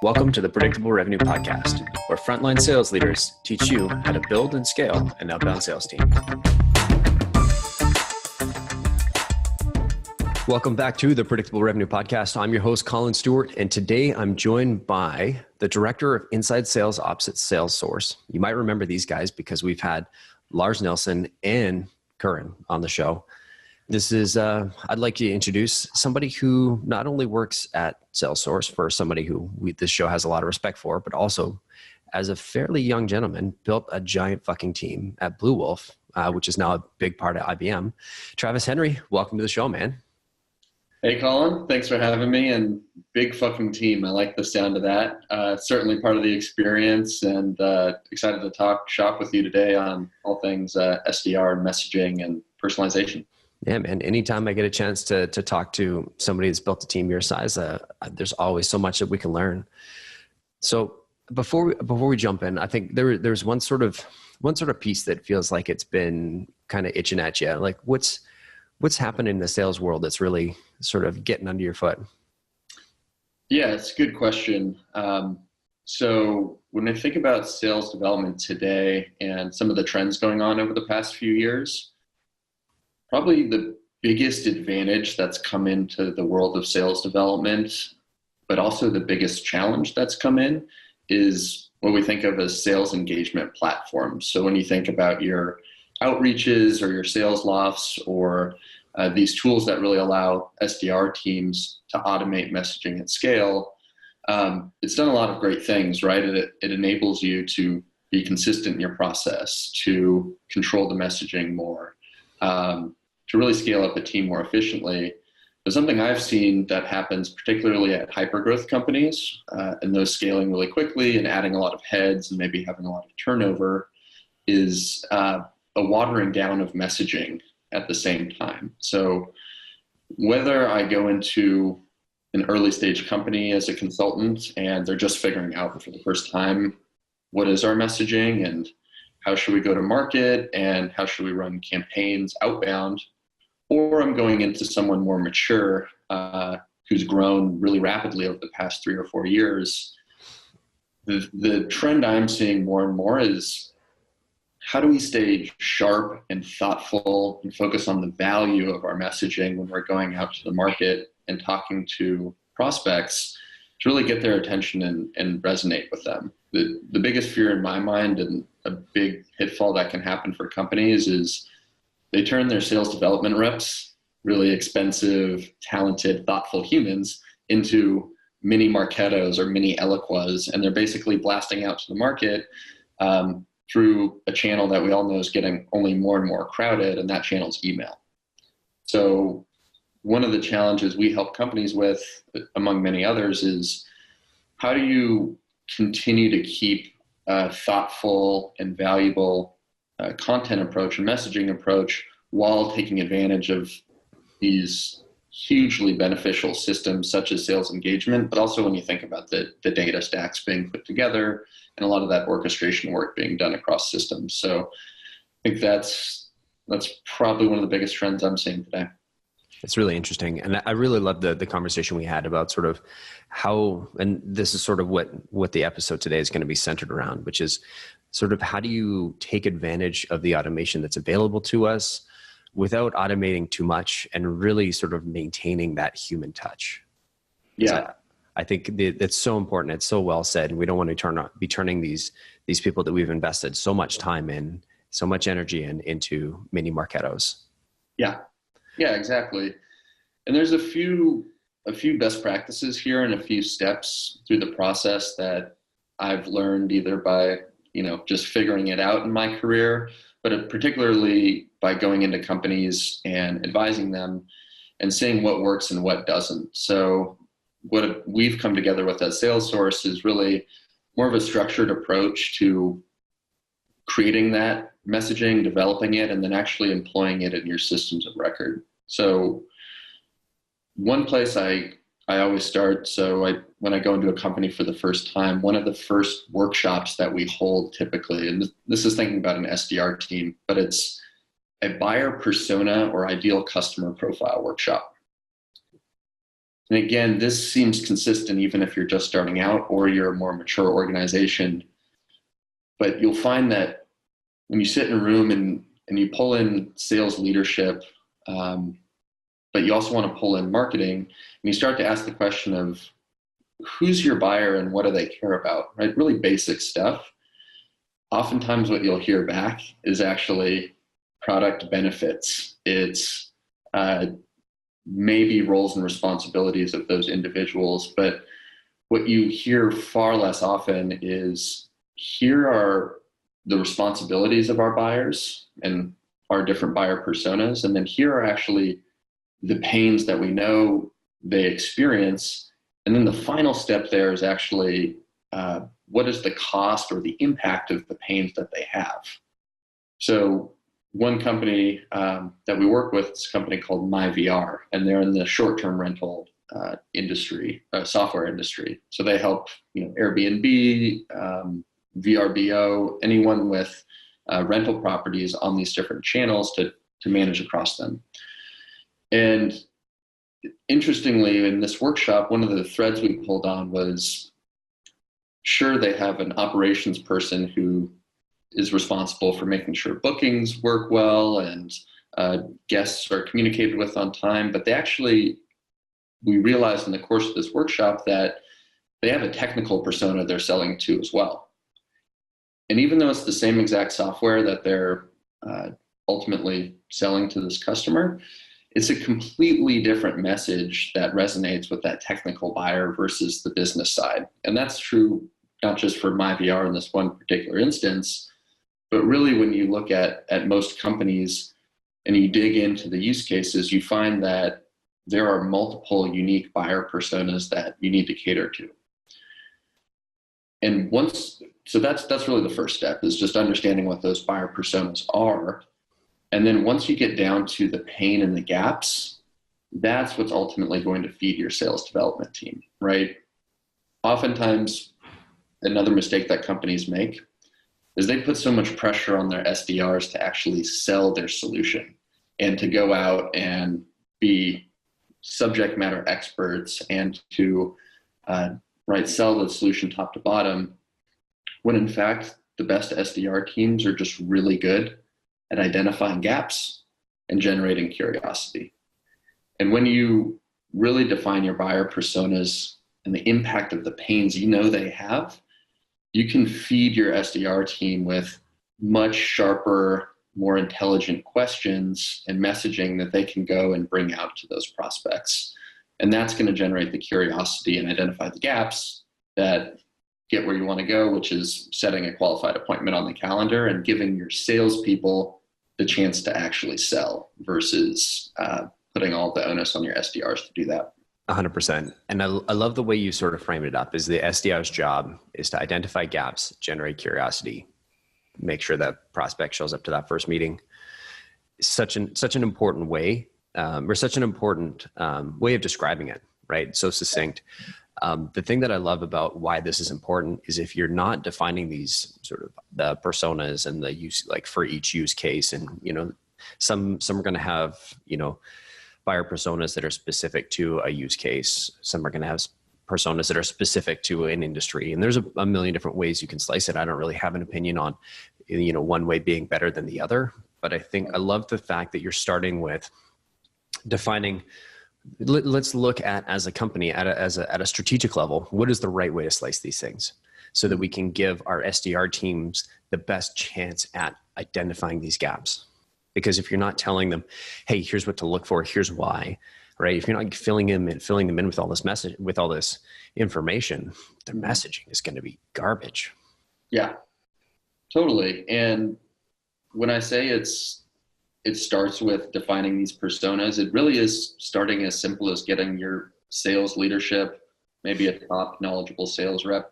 Welcome to the Predictable Revenue Podcast, where frontline sales leaders teach you how to build and scale an outbound sales team. Welcome back to the Predictable Revenue Podcast. I'm your host, Collin Stewart, and today I'm joined by the Director of Inside Sales Ops at SalesSource. You might remember these guys because we've had Lars Nelson and Curran on the show. This is, I'd like to introduce somebody who not only works at SalesSource for somebody who this show has a lot of respect for, but also as a fairly young gentleman, built a giant fucking team at Blue Wolf, which is now a big part of IBM. Travis Henry, welcome to the show, man. Hey, Collin. Thanks for having me. And big fucking team. I like the sound of that. Certainly part of the experience, and excited to talk shop with you today on all things SDR and messaging and personalization. Yeah, man. Anytime I get a chance to talk to somebody that's built a team your size, there's always so much that we can learn. So before we jump in, I think there's one sort of piece that feels like it's been kind of itching at you. Like what's happened in the sales world that's really sort of getting under your foot? Yeah, it's a good question. So when I think about sales development today and some of the trends going on over the past few years, probably the biggest advantage that's come into the world of sales development, but also the biggest challenge that's come in, is what we think of as sales engagement platforms. So when you think about your outreaches or your sales lofts or these tools that really allow SDR teams to automate messaging at scale, it's done a lot of great things, right? It enables you to be consistent in your process, to control the messaging more, to really scale up a team more efficiently. But something I've seen that happens particularly at hypergrowth companies, and those scaling really quickly and adding a lot of heads and maybe having a lot of turnover, is a watering down of messaging at the same time. So whether I go into an early stage company as a consultant and they're just figuring out for the first time, what is our messaging and how should we go to market and how should we run campaigns outbound, or I'm going into someone more mature who's grown really rapidly over the past 3 or 4 years, the trend I'm seeing more and more is, how do we stay sharp and thoughtful and focus on the value of our messaging when we're going out to the market and talking to prospects to really get their attention and resonate with them? The biggest fear in my mind, and a big pitfall that can happen for companies, is they turn their sales development reps, really expensive, talented, thoughtful humans, into mini Marketos or mini Eloquas, and they're basically blasting out to the market through a channel that we all know is getting only more and more crowded, and that channel's email. So one of the challenges we help companies with, among many others, is how do you continue to keep a thoughtful and valuable content approach and messaging approach while taking advantage of these hugely beneficial systems such as sales engagement, but also when you think about the data stacks being put together and a lot of that orchestration work being done across systems. So I think that's probably one of the biggest trends I'm seeing today. It's really interesting. And I really love the conversation we had about sort of how, and this is sort of what the episode today is going to be centered around, which is sort of how do you take advantage of the automation that's available to us without automating too much and really sort of maintaining that human touch. Yeah. I think that's so important. It's so well said. And we don't want to be turning these people that we've invested so much time in, so much energy into mini Marketos. Yeah, exactly. And there's a few best practices here and a few steps through the process that I've learned either by, just figuring it out in my career, but particularly by going into companies and advising them and seeing what works and what doesn't. So what we've come together with at SalesSource is really more of a structured approach to creating that messaging, developing it, and then actually employing it in your systems of record. So one place I always start, when I go into a company for the first time, one of the first workshops that we hold typically, and this is thinking about an SDR team, but it's a buyer persona or ideal customer profile workshop. And again, this seems consistent even if you're just starting out or you're a more mature organization. But you'll find that when you sit in a room and you pull in sales leadership, but you also want to pull in marketing, and you start to ask the question of who's your buyer and what do they care about, right? Really basic stuff. Oftentimes what you'll hear back is actually product benefits. It's maybe roles and responsibilities of those individuals. But what you hear far less often is, here are the responsibilities of our buyers and our different buyer personas. And then here are actually the pains that we know they experience. And then the final step there is actually what is the cost or the impact of the pains that they have. So one company that we work with is a company called MyVR, and they're in the short-term rental industry, software industry. So they help Airbnb, VRBO, anyone with rental properties on these different channels to manage across them. And interestingly, in this workshop, one of the threads we pulled on was, sure, they have an operations person who is responsible for making sure bookings work well and guests are communicated with on time, but we realized in the course of this workshop that they have a technical persona they're selling to as well. And even though it's the same exact software that they're ultimately selling to this customer, it's a completely different message that resonates with that technical buyer versus the business side. And that's true not just for MyVR in this one particular instance, but really when you look at most companies and you dig into the use cases, you find that there are multiple unique buyer personas that you need to cater to. And so that's really the first step, is just understanding what those buyer personas are. And then once you get down to the pain and the gaps, that's what's ultimately going to feed your sales development team, right? Oftentimes, another mistake that companies make is they put so much pressure on their SDRs to actually sell their solution and to go out and be subject matter experts and to sell the solution top to bottom, when in fact the best SDR teams are just really good at identifying gaps and generating curiosity. And when you really define your buyer personas and the impact of the pains they have, you can feed your SDR team with much sharper, more intelligent questions and messaging that they can go and bring out to those prospects. And that's going to generate the curiosity and identify the gaps that get where you want to go, which is setting a qualified appointment on the calendar and giving your salespeople the chance to actually sell versus putting all the onus on your SDRs to do that. 100%. And I love the way you sort of frame it up, is the SDR's job is to identify gaps, generate curiosity, make sure that prospect shows up to that first meeting. Such an important way, or such an important way of describing it, right? So succinct. The thing that I love about why this is important is if you're not defining these sort of the personas and the use, like for each use case, and some are going to have buyer personas that are specific to a use case. Some are going to have personas that are specific to an industry, and there's a million different ways you can slice it. I don't really have an opinion on one way being better than the other, but I love the fact that you're starting with defining. Let's look at, as a company, at a strategic level, what is the right way to slice these things so that we can give our SDR teams the best chance at identifying these gaps. Because if you're not telling them, hey, here's what to look for, here's why, right? If you're not filling them in with all this message, with all this information, their messaging is going to be garbage. Yeah, totally. And when I say it starts with defining these personas, it really is starting as simple as getting your sales leadership, maybe a top knowledgeable sales rep,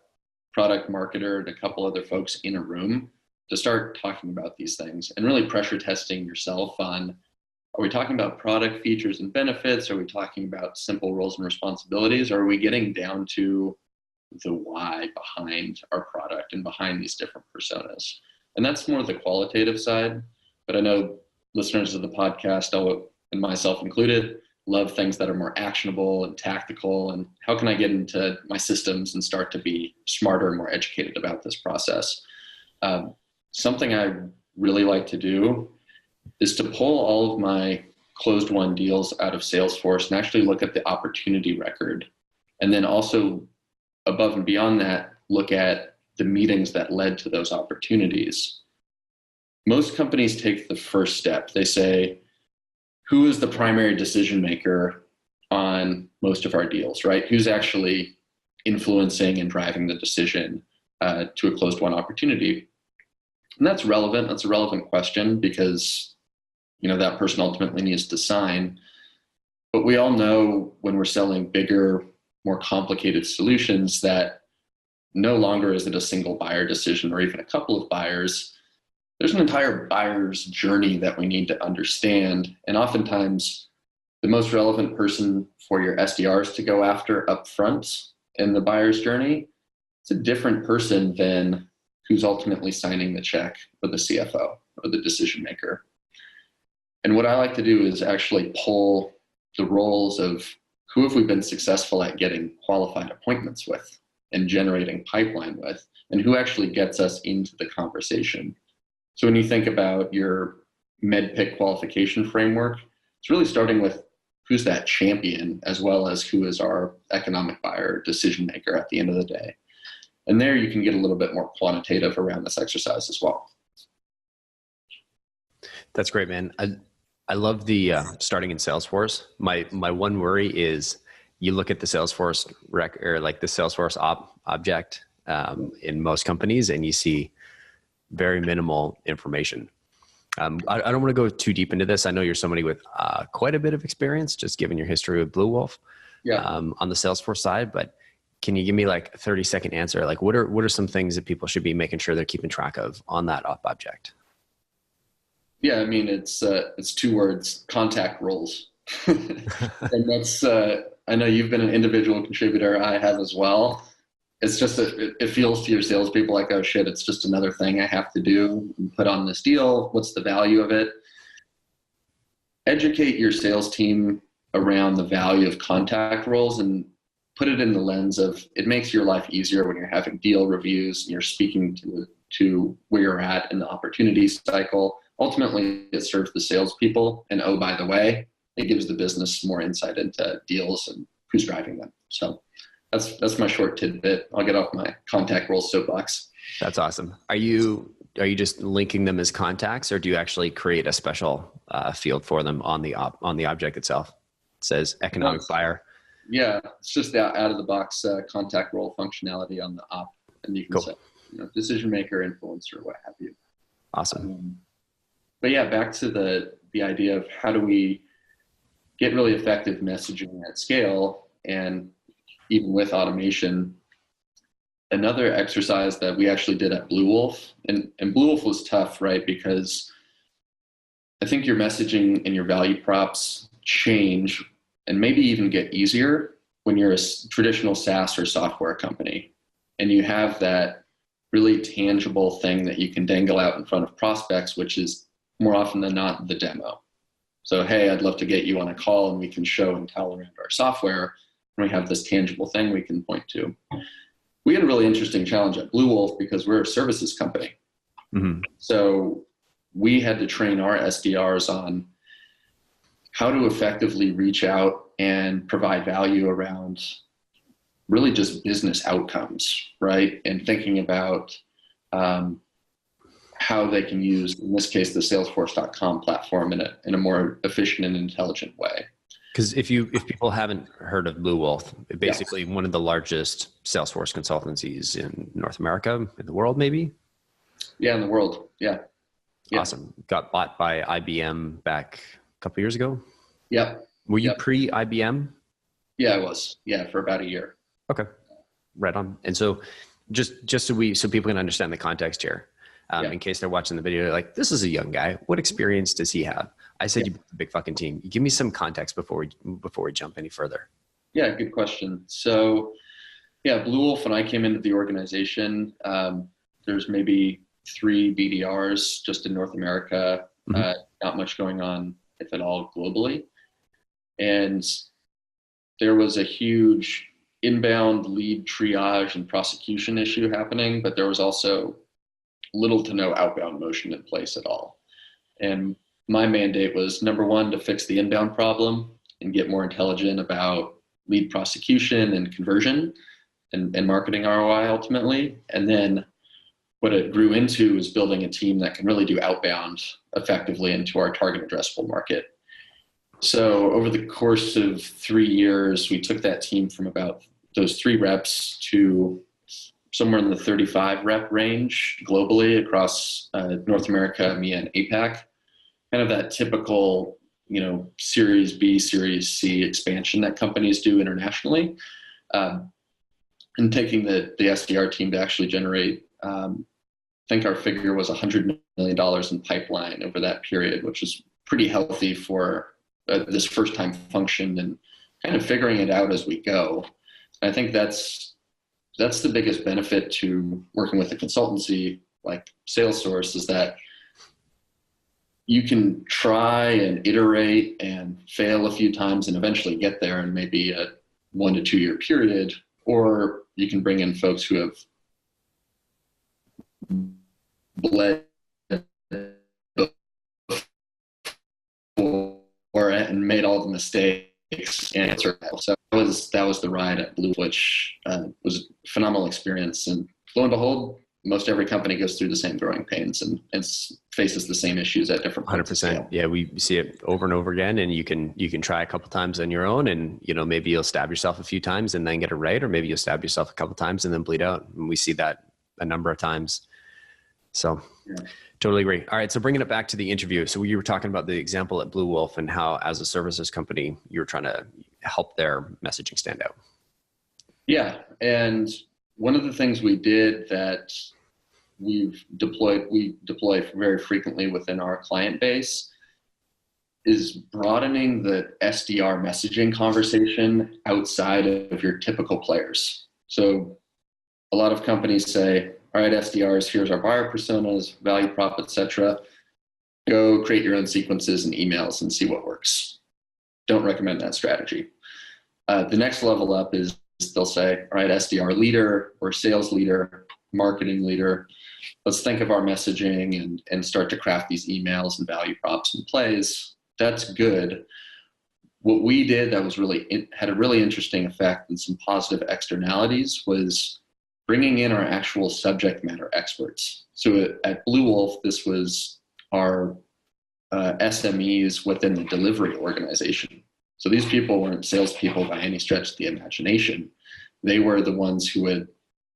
product marketer, and a couple other folks in a room to start talking about these things and really pressure testing yourself on, are we talking about product features and benefits? Are we talking about simple roles and responsibilities? Or are we getting down to the why behind our product and behind these different personas? And that's more the qualitative side, but I know listeners of the podcast, and myself included, love things that are more actionable and tactical, and how can I get into my systems and start to be smarter and more educated about this process. Something I really like to do is to pull all of my closed won deals out of SalesSource and actually look at the opportunity record. And then also above and beyond that, look at the meetings that led to those opportunities. Most companies take the first step. They say, who is the primary decision maker on most of our deals, right? Who's actually influencing and driving the decision to a closed won opportunity? And that's relevant. That's a relevant question because that person ultimately needs to sign. But we all know when we're selling bigger, more complicated solutions that no longer is it a single buyer decision or even a couple of buyers. There's an entire buyer's journey that we need to understand. And oftentimes the most relevant person for your SDRs to go after up front in the buyer's journey, it's a different person than who's ultimately signing the check or the CFO or the decision maker. And what I like to do is actually pull the roles of who have we been successful at getting qualified appointments with and generating pipeline with, and who actually gets us into the conversation. So when you think about your MedPIC qualification framework, it's really starting with who's that champion as well as who is our economic buyer decision maker at the end of the day. And there you can get a little bit more quantitative around this exercise as well. That's great, man. I love the starting in Salesforce. My one worry is you look at the Salesforce or like the Salesforce object in most companies, and you see very minimal information. I don't want to go too deep into this. I know you're somebody with quite a bit of experience, just given your history with Blue Wolf on the Salesforce side. But can you give me like a 30-second answer? Like what are some things that people should be making sure they're keeping track of on that object? Yeah, I mean, it's 2 words: contact roles. And that's, I know you've been an individual contributor. I have as well. It's just, it feels to your salespeople like, oh shit, it's just another thing I have to do and put on this deal. What's the value of it? Educate your sales team around the value of contact roles and put it in the lens of it makes your life easier when you're having deal reviews and you're speaking to where you're at in the opportunity cycle. Ultimately, it serves the salespeople. And oh, by the way, it gives the business more insight into deals and who's driving them. So that's my short tidbit. I'll get off my contact role soapbox. That's awesome. Are you just linking them as contacts, or do you actually create a special field for them on the object itself? It says economic buyer. Yeah, it's just the out of the box contact role functionality on the op, and you can set decision maker, influencer, what have you. Awesome. But yeah, back to the idea of how do we get really effective messaging at scale, and even with automation. Another exercise that we actually did at Blue Wolf, and Blue Wolf was tough, right? Because I think your messaging and your value props change and maybe even get easier when you're a traditional SaaS or software company, and you have that really tangible thing that you can dangle out in front of prospects, which is more often than not the demo. So, hey, I'd love to get you on a call and we can show and tell around our software, and we have this tangible thing we can point to. We had a really interesting challenge at Blue Wolf because we're a services company. Mm-hmm. So we had to train our SDRs on how to effectively reach out and provide value around really just business outcomes, right? And thinking about how they can use, in this case, the Salesforce.com platform in a more efficient and intelligent way. Because if people haven't heard of Blue Wolf, basically one of the largest Salesforce consultancies in North America, in the world, maybe? Yeah, in the world. Yeah. Awesome. Got bought by IBM back a couple of years ago. Yep. Were you pre-IBM? Yeah, I was. Yeah, for about a year. Okay. Right on. And so just so people can understand the context here, in case they're watching the video, they're like, this is a young guy. What experience does he have? I said, you built a big fucking team. Give me some context before we jump any further. Yeah, good question. So Blue Wolf, when I came into the organization, there's maybe 3 BDRs just in North America, not much going on, if at all, globally. And there was a huge inbound lead triage and prosecution issue happening, but there was also little to no outbound motion in place at all. And my mandate was, number one, to fix the inbound problem and get more intelligent about lead prosecution and conversion and marketing ROI ultimately. And then what it grew into is building a team that can really do outbound effectively into our target addressable market. So over the course of 3 years, we took that team from about those 3 reps to somewhere in the 35 rep range globally across North America, EMEA, and APAC. Kind of that typical, Series B, Series C expansion that companies do internationally. And taking the SDR team to actually generate, I think our figure was $100 million in pipeline over that period, which is pretty healthy for this first time function and kind of figuring it out as we go. I think that's the biggest benefit to working with a consultancy like SalesSource, is that you can try and iterate and fail a few times and eventually get there in maybe a 1 to 2 year period, or you can bring in folks who have bled before and made all the mistakes. And so that was the ride at Blue, which was a phenomenal experience. And lo and behold, most every company goes through the same growing pains and faces the same issues at different points. 100%. Yeah, we see it over and over again, and you can try a couple times on your own, and maybe you'll stab yourself a few times and then get it right, or maybe you'll stab yourself a couple times and then bleed out. And we see that a number of times. So yeah. Totally agree. All right, so bringing it back to the interview. So you were talking about the example at Blue Wolf and how, as a services company, you were trying to help their messaging stand out. Yeah, and one of the things we did that we deploy very frequently within our client base is broadening the SDR messaging conversation outside of your typical players. So a lot of companies say, all right, SDRs, here's our buyer personas, value prop, etc. Go create your own sequences and emails and see what works. Don't recommend that strategy. The next level up is they'll say, all right, SDR leader or sales leader, marketing leader, let's think of our messaging and start to craft these emails and value props and plays. That's good. What we did that was had a really interesting effect and some positive externalities was bringing in our actual subject matter experts. So at Blue Wolf, this was our SMEs within the delivery organization. So these people weren't salespeople by any stretch of the imagination. They were the ones who would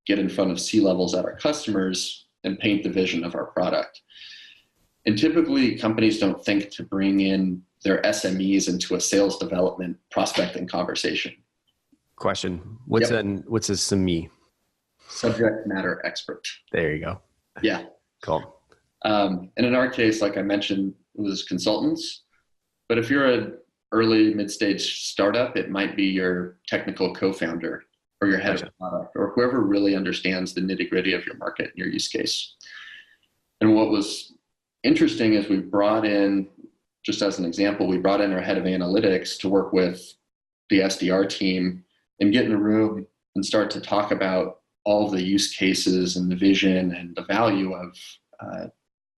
get in front of C-levels at our customers and paint the vision of our product. And typically companies don't think to bring in their SMEs into a sales development prospecting conversation. Question. What's a SME? Subject matter expert. There you go. Yeah. Cool. And in our case, like I mentioned, it was consultants. But if you're an early mid-stage startup, it might be your technical co-founder or your head of product or whoever really understands the nitty-gritty of your market and your use case. And what was interesting is we brought in, just as an example, we brought in our head of analytics to work with the SDR team and get in a room and start to talk about all of the use cases and the vision and the value of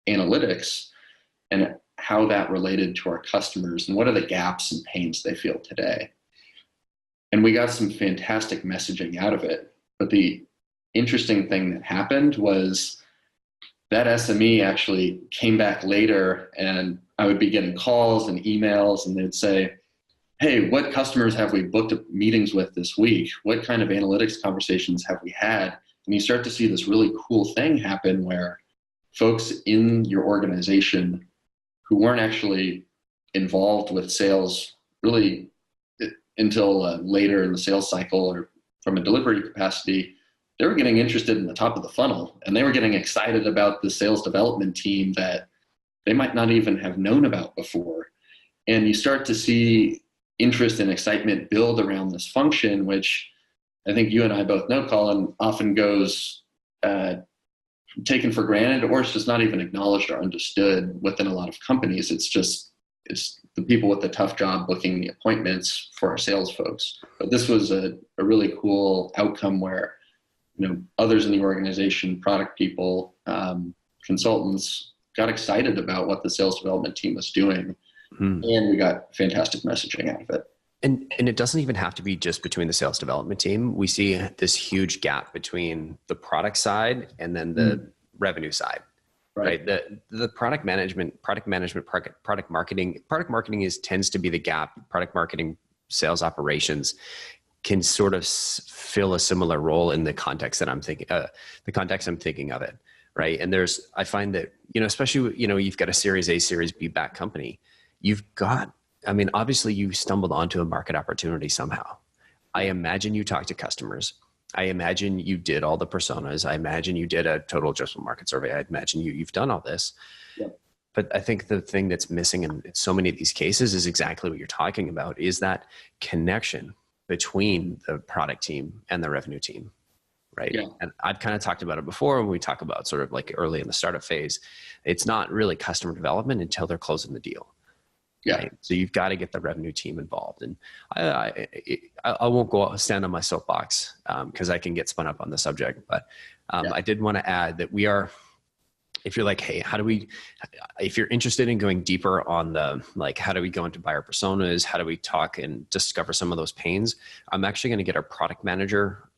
analytics and how that related to our customers and what are the gaps and pains they feel today. And we got some fantastic messaging out of it. But the interesting thing that happened was that SME actually came back later, and I would be getting calls and emails, and they'd say, hey, what customers have we booked meetings with this week? What kind of analytics conversations have we had? And you start to see this really cool thing happen where folks in your organization who weren't actually involved with sales really until later in the sales cycle or from a delivery capacity, they were getting interested in the top of the funnel, and they were getting excited about the sales development team that they might not even have known about before. And you start to see interest and excitement build around this function, which I think you and I both know, Collin, often goes taken for granted, or it's just not even acknowledged or understood within a lot of companies. It's the people with the tough job booking the appointments for our sales folks. But this was a really cool outcome where, others in the organization, product people, consultants, got excited about what the sales development team was doing, and we got fantastic messaging out of it. And it doesn't even have to be just between the sales development team. We see this huge gap between the product side and then the revenue side, right? The product marketing tends to be the gap. Product marketing, sales operations can sort of fill a similar role in the context that I'm thinking of it, right? And I find that, especially, you've got a Series A, Series B back company, obviously you stumbled onto a market opportunity somehow. I imagine you talked to customers. I imagine you did all the personas. I imagine you did a total addressable market survey. I imagine you've done all this. Yeah. But I think the thing that's missing in so many of these cases is exactly what you're talking about, is that connection between the product team and the revenue team, right? Yeah. And I've kind of talked about it before when we talk about sort of like early in the startup phase. It's not really customer development until they're closing the deal. Yeah. Right? So you've got to get the revenue team involved. And I won't go stand on my soapbox because I can get spun up on the subject. But I did want to add that if you're like, hey, if you're interested in going deeper on how do we go into buyer personas? How do we talk and discover some of those pains? I'm actually going to get our product manager.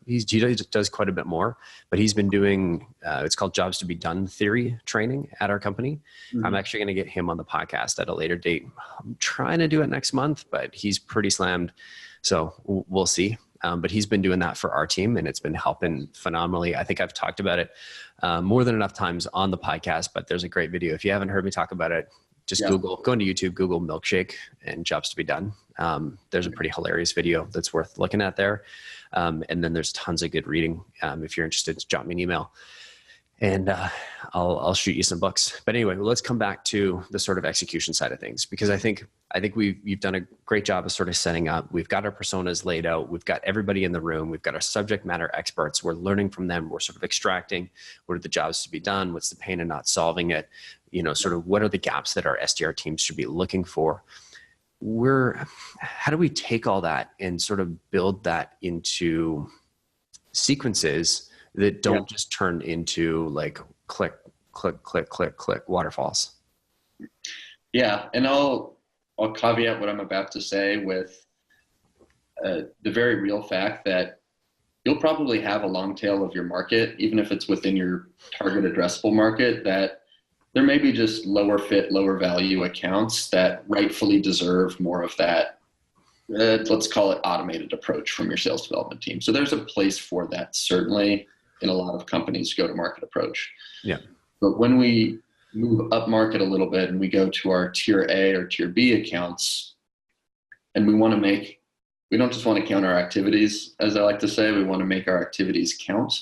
He does quite a bit more, but he's been doing, it's called Jobs to be Done theory training at our company. Mm-hmm. I'm actually going to get him on the podcast at a later date. I'm trying to do it next month, but he's pretty slammed. So we'll see. But he's been doing that for our team, and it's been helping phenomenally. I think I've talked about it more than enough times on the podcast, but there's a great video. If you haven't heard me talk about it, just go into YouTube, Google milkshake and Jobs to be Done. There's a pretty hilarious video that's worth looking at there. And then there's tons of good reading. If you're interested, just drop me an email and I'll shoot you some books. But anyway, let's come back to the sort of execution side of things, because I think you've done a great job of sort of setting up. We've got our personas laid out. We've got everybody in the room. We've got our subject matter experts. We're learning from them. We're sort of extracting what are the jobs to be done, what's the pain in not solving it, sort of what are the gaps that our SDR teams should be looking for. How do we take all that and sort of build that into sequences that don't just turn into like click, click, click, click, click waterfalls? Yeah. And I'll caveat what I'm about to say with the very real fact that you'll probably have a long tail of your market, even if it's within your target addressable market, that there may be just lower fit, lower value accounts that rightfully deserve more of that, let's call it automated approach from your sales development team. So there's a place for that, certainly, in a lot of companies' go-to-market approach. Yeah. But when we move up market a little bit and we go to our tier A or tier B accounts, and we don't just want to count our activities, as I like to say, we want to make our activities count.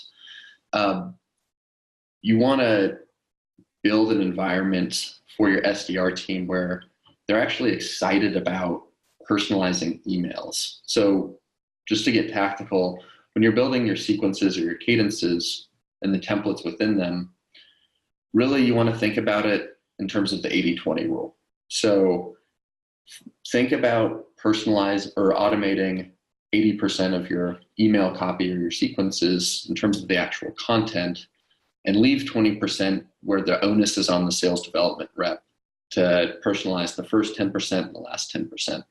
You want to build an environment for your SDR team where they're actually excited about personalizing emails. So just to get tactical, when you're building your sequences or your cadences and the templates within them, really you want to think about it in terms of the 80-20 rule. So think about personalize or automating 80% of your email copy or your sequences in terms of the actual content, and leave 20% where the onus is on the sales development rep to personalize the first 10% and the last 10%.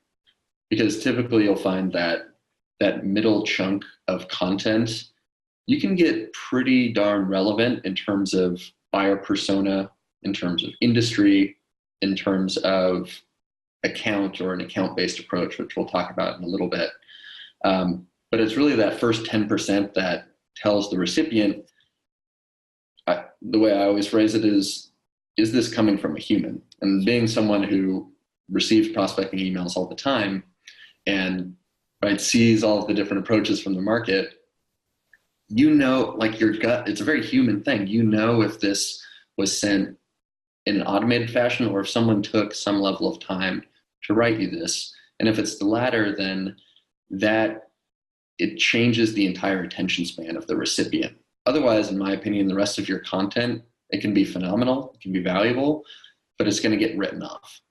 Because typically you'll find that middle chunk of content, you can get pretty darn relevant in terms of buyer persona, in terms of industry, in terms of account or an account-based approach, which we'll talk about in a little bit. But it's really that first 10% that tells the recipient, the way I always phrase it is this coming from a human? And being someone who receives prospecting emails all the time and sees all of the different approaches from the market, like your gut, it's a very human thing. If this was sent in an automated fashion or if someone took some level of time to write you this. And if it's the latter, then that it changes the entire attention span of the recipient. Otherwise, in my opinion, the rest of your content, it can be phenomenal, it can be valuable, but it's going to get written off.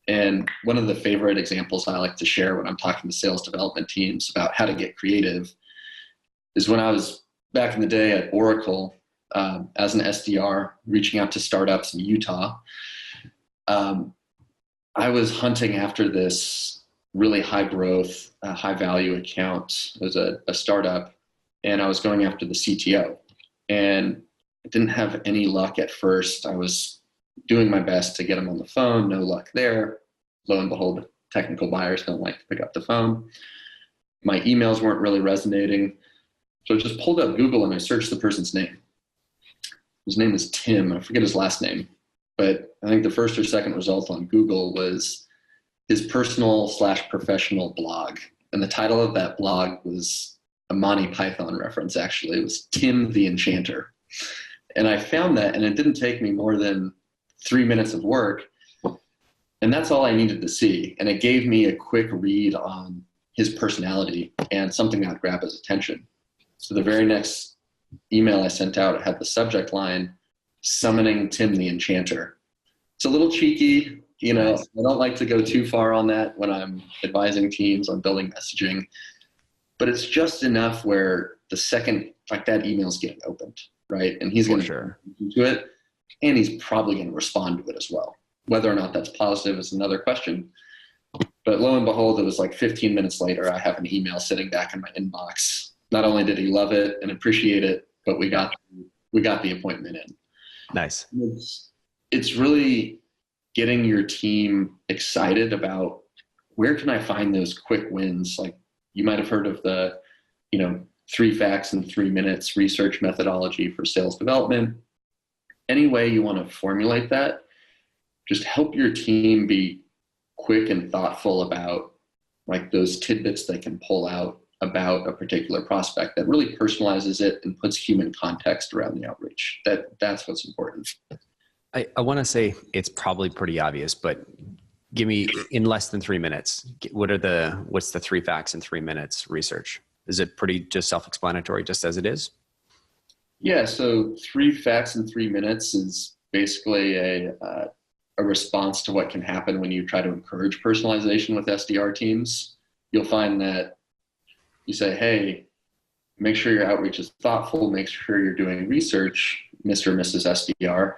And one of the favorite examples I like to share when I'm talking to sales development teams about how to get creative is when I was back in the day at Oracle as an SDR, reaching out to startups in Utah. I was hunting after this really high growth, high value account. It was a startup, and I was going after the CTO. And I didn't have any luck at first. I was doing my best to get him on the phone, no luck there. Lo and behold, technical buyers don't like to pick up the phone. My emails weren't really resonating. So I just pulled up Google and I searched the person's name. His name is Tim. I forget his last name, but I think the first or second result on Google was his personal/professional blog. And the title of that blog was a Monty Python reference, actually. It was Tim the Enchanter. And I found that, and it didn't take me more than 3 minutes of work. And that's all I needed to see. And it gave me a quick read on his personality and something that would grab his attention. So the very next email I sent out, it had the subject line, summoning Tim the Enchanter. It's a little cheeky, you know, I don't like to go too far on that when I'm advising teams on building messaging, but it's just enough where the second, like, that email's getting opened, right? And he's going to do it, and he's probably going to respond to it as well. Whether or not that's positive is another question. But lo and behold, it was like 15 minutes later, I have an email sitting back in my inbox. Not only did he love it and appreciate it, but we got the appointment in. Nice. It's really getting your team excited about, where can I find those quick wins? Like, you might have heard of the, 3 facts in 3 minutes research methodology for sales development. Any way you want to formulate that, just help your team be quick and thoughtful about, like, those tidbits they can pull out about a particular prospect that really personalizes it and puts human context around the outreach. That's what's important. I want to say it's probably pretty obvious, but give me, in less than 3 minutes, what's the 3 facts in 3 minutes research? Is it pretty just self-explanatory, just as it is? Yeah. So 3 facts in 3 minutes is basically a response to what can happen when you try to encourage personalization with SDR teams. You'll find that you say, hey, make sure your outreach is thoughtful, make sure you're doing research, Mr. or Mrs. SDR,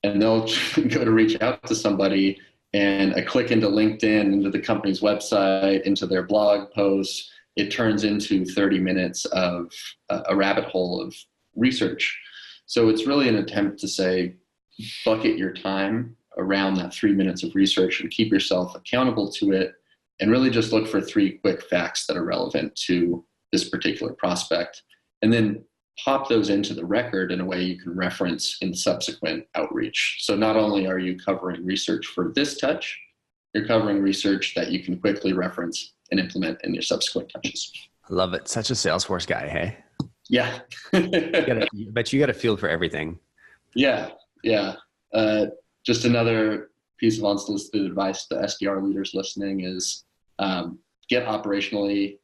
and they'll go to reach out to somebody, and a click into LinkedIn, into the company's website, into their blog post, it turns into 30 minutes of a rabbit hole of research. So it's really an attempt to say, bucket your time around that 3 minutes of research and keep yourself accountable to it, and really just look for 3 quick facts that are relevant to this particular prospect, and then pop those into the record in a way you can reference in subsequent outreach. So not only are you covering research for this touch, you're covering research that you can quickly reference and implement in your subsequent touches. I love it. Such a Salesforce guy, hey? Yeah. But you got a feel for everything. Yeah. Just another piece of unsolicited advice to SDR leaders listening is get operationally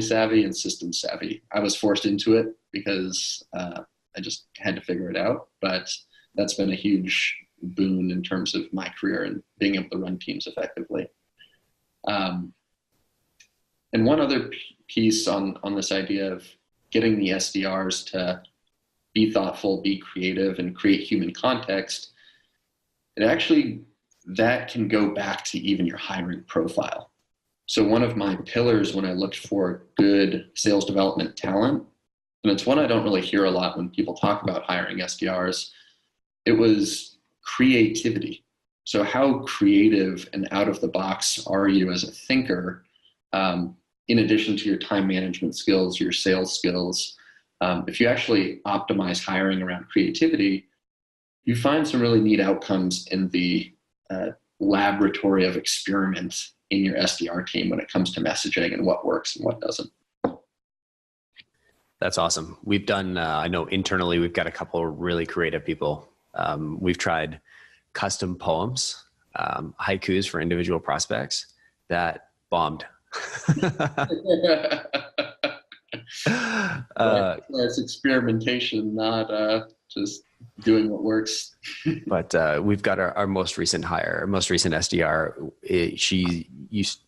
savvy and systems savvy. I was forced into it because I just had to figure it out, but that's been a huge boon in terms of my career and being able to run teams effectively. And one other piece on this idea of getting the SDRs to be thoughtful, be creative, and create human context, that can go back to even your hiring profile. So one of my pillars when I looked for good sales development talent, and it's one I don't really hear a lot when people talk about hiring SDRs, it was creativity. So how creative and out of the box are you as a thinker, in addition to your time management skills, your sales skills? If you actually optimize hiring around creativity, you find some really neat outcomes in the laboratory of experiment in your SDR team when it comes to messaging and what works and what doesn't. That's awesome. We've done, I know internally, we've got a couple of really creative people. We've tried custom poems, haikus for individual prospects that bombed. It's experimentation, not just doing what works. But we've got our most recent hire, our most recent SDR. She used,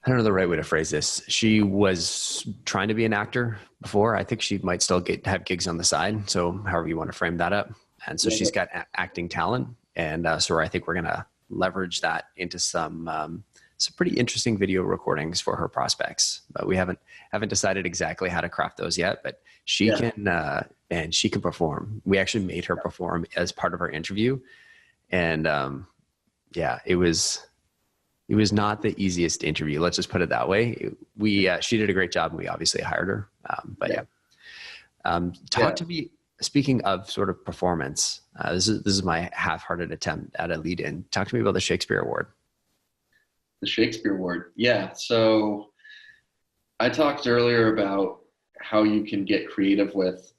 I don't know the right way to phrase this. She was trying to be an actor before. I think she might still have gigs on the side. So however you want to frame that up. And so she's got acting talent. And so I think we're going to leverage that into some pretty interesting video recordings for her prospects. But we haven't decided exactly how to craft those yet, but she can, and she can perform. We actually made her perform as part of our interview. And it was not the easiest interview. Let's just put it that way. She did a great job and we obviously hired her. Talk to me, speaking of sort of performance, this is my half-hearted attempt at a lead in. Talk to me about the Shakespeare Award. The Shakespeare Award. Yeah. So I talked earlier about how you can get creative with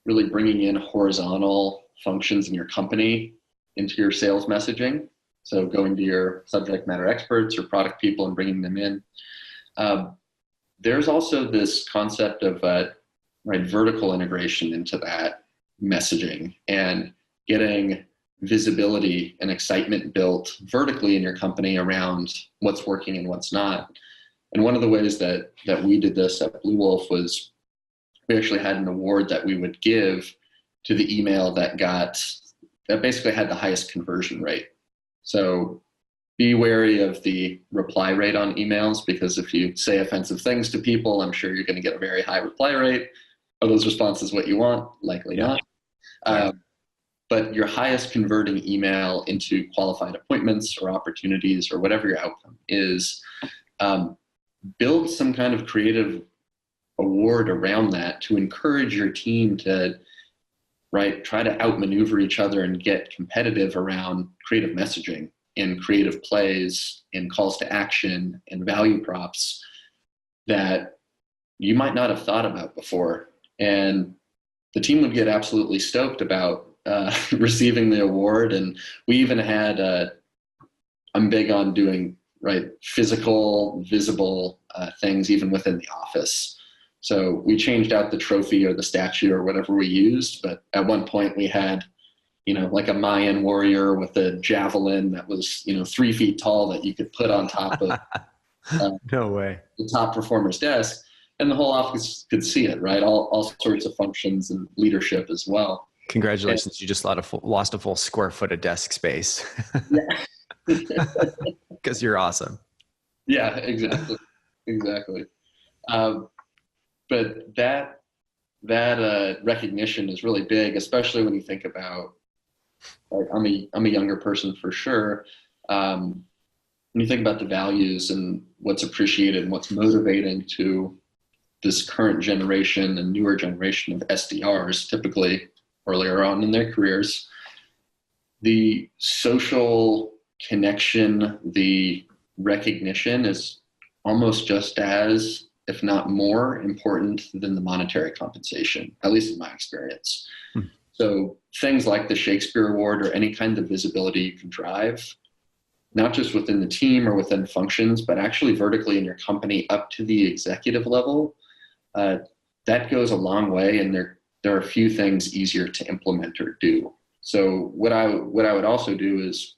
really bringing in horizontal functions in your company into your sales messaging. So going to your subject matter experts or product people and bringing them in. There's also this concept of vertical integration into that messaging and getting visibility and excitement built vertically in your company around what's working and what's not. And one of the ways that we did this at Blue Wolf was we actually had an award that we would give to the email that basically had the highest conversion rate. So be wary of the reply rate on emails, because if you say offensive things to people, I'm sure you're going to get a very high reply rate. Are those responses what you want? Likely not. But your highest converting email into qualified appointments or opportunities or whatever your outcome is, build some kind of creative award around that to encourage your team to try to outmaneuver each other and get competitive around creative messaging and creative plays and calls to action and value props that you might not have thought about before. And the team would get absolutely stoked about receiving the award. And we even had, I'm big on doing physical, visible things even within the office. So we changed out the trophy or the statue or whatever we used, but at one point we had, like a Mayan warrior with a javelin that was, 3 feet tall that you could put on top of no way, the top performer's desk, and the whole office could see it, right? All sorts of functions and leadership as well. Congratulations. You just lost a full square foot of desk space. Because you're awesome. Yeah, exactly. But that recognition is really big, especially when you think about, I'm a younger person for sure. When you think about the values and what's appreciated and what's motivating to this current generation and newer generation of SDRs, typically earlier on in their careers, the social connection, the recognition is almost just as, if not more important than the monetary compensation, at least in my experience. So things like the Shakespeare Award or any kind of visibility you can drive, not just within the team or within functions, but actually vertically in your company up to the executive level, that goes a long way. And there are a few things easier to implement or do. So what I would also do is,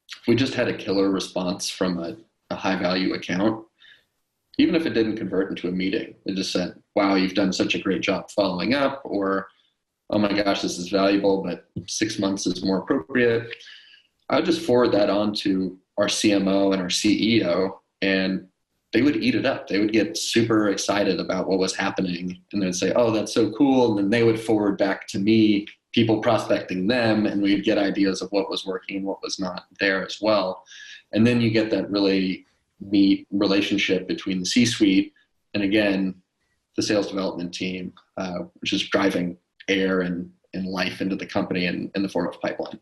if we just had a killer response from a high value account, even if it didn't convert into a meeting, it just said, wow, you've done such a great job following up, or, oh my gosh, this is valuable, but 6 months is more appropriate. I would just forward that on to our CMO and our CEO, and they would eat it up. They would get super excited about what was happening, and they'd say, oh, that's so cool. And then they would forward back to me, people prospecting them, and we'd get ideas of what was working and what was not there as well. And then you get that really neat relationship between the C-suite and, again, the sales development team, which is driving air and life into the company in the form of pipeline.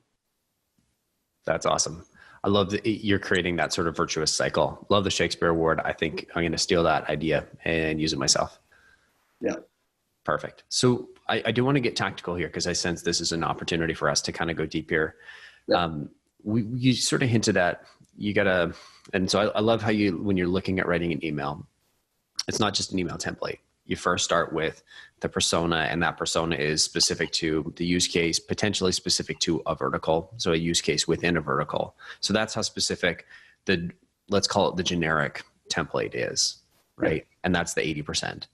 That's awesome. I love that you're creating that sort of virtuous cycle. Love the Shakespeare Award. I think I'm going to steal that idea and use it myself. Yeah. Perfect. So I do want to get tactical here, because I sense this is an opportunity for us to kind of go deep here. Yeah. You sort of hinted at, you gotta, and so I love how when you're looking at writing an email, it's not just an email template. you first start with the persona, and that persona is specific to the use case, potentially specific to a vertical. So a use case within a vertical. So that's how specific let's call it the generic template is, right? And that's the 80%.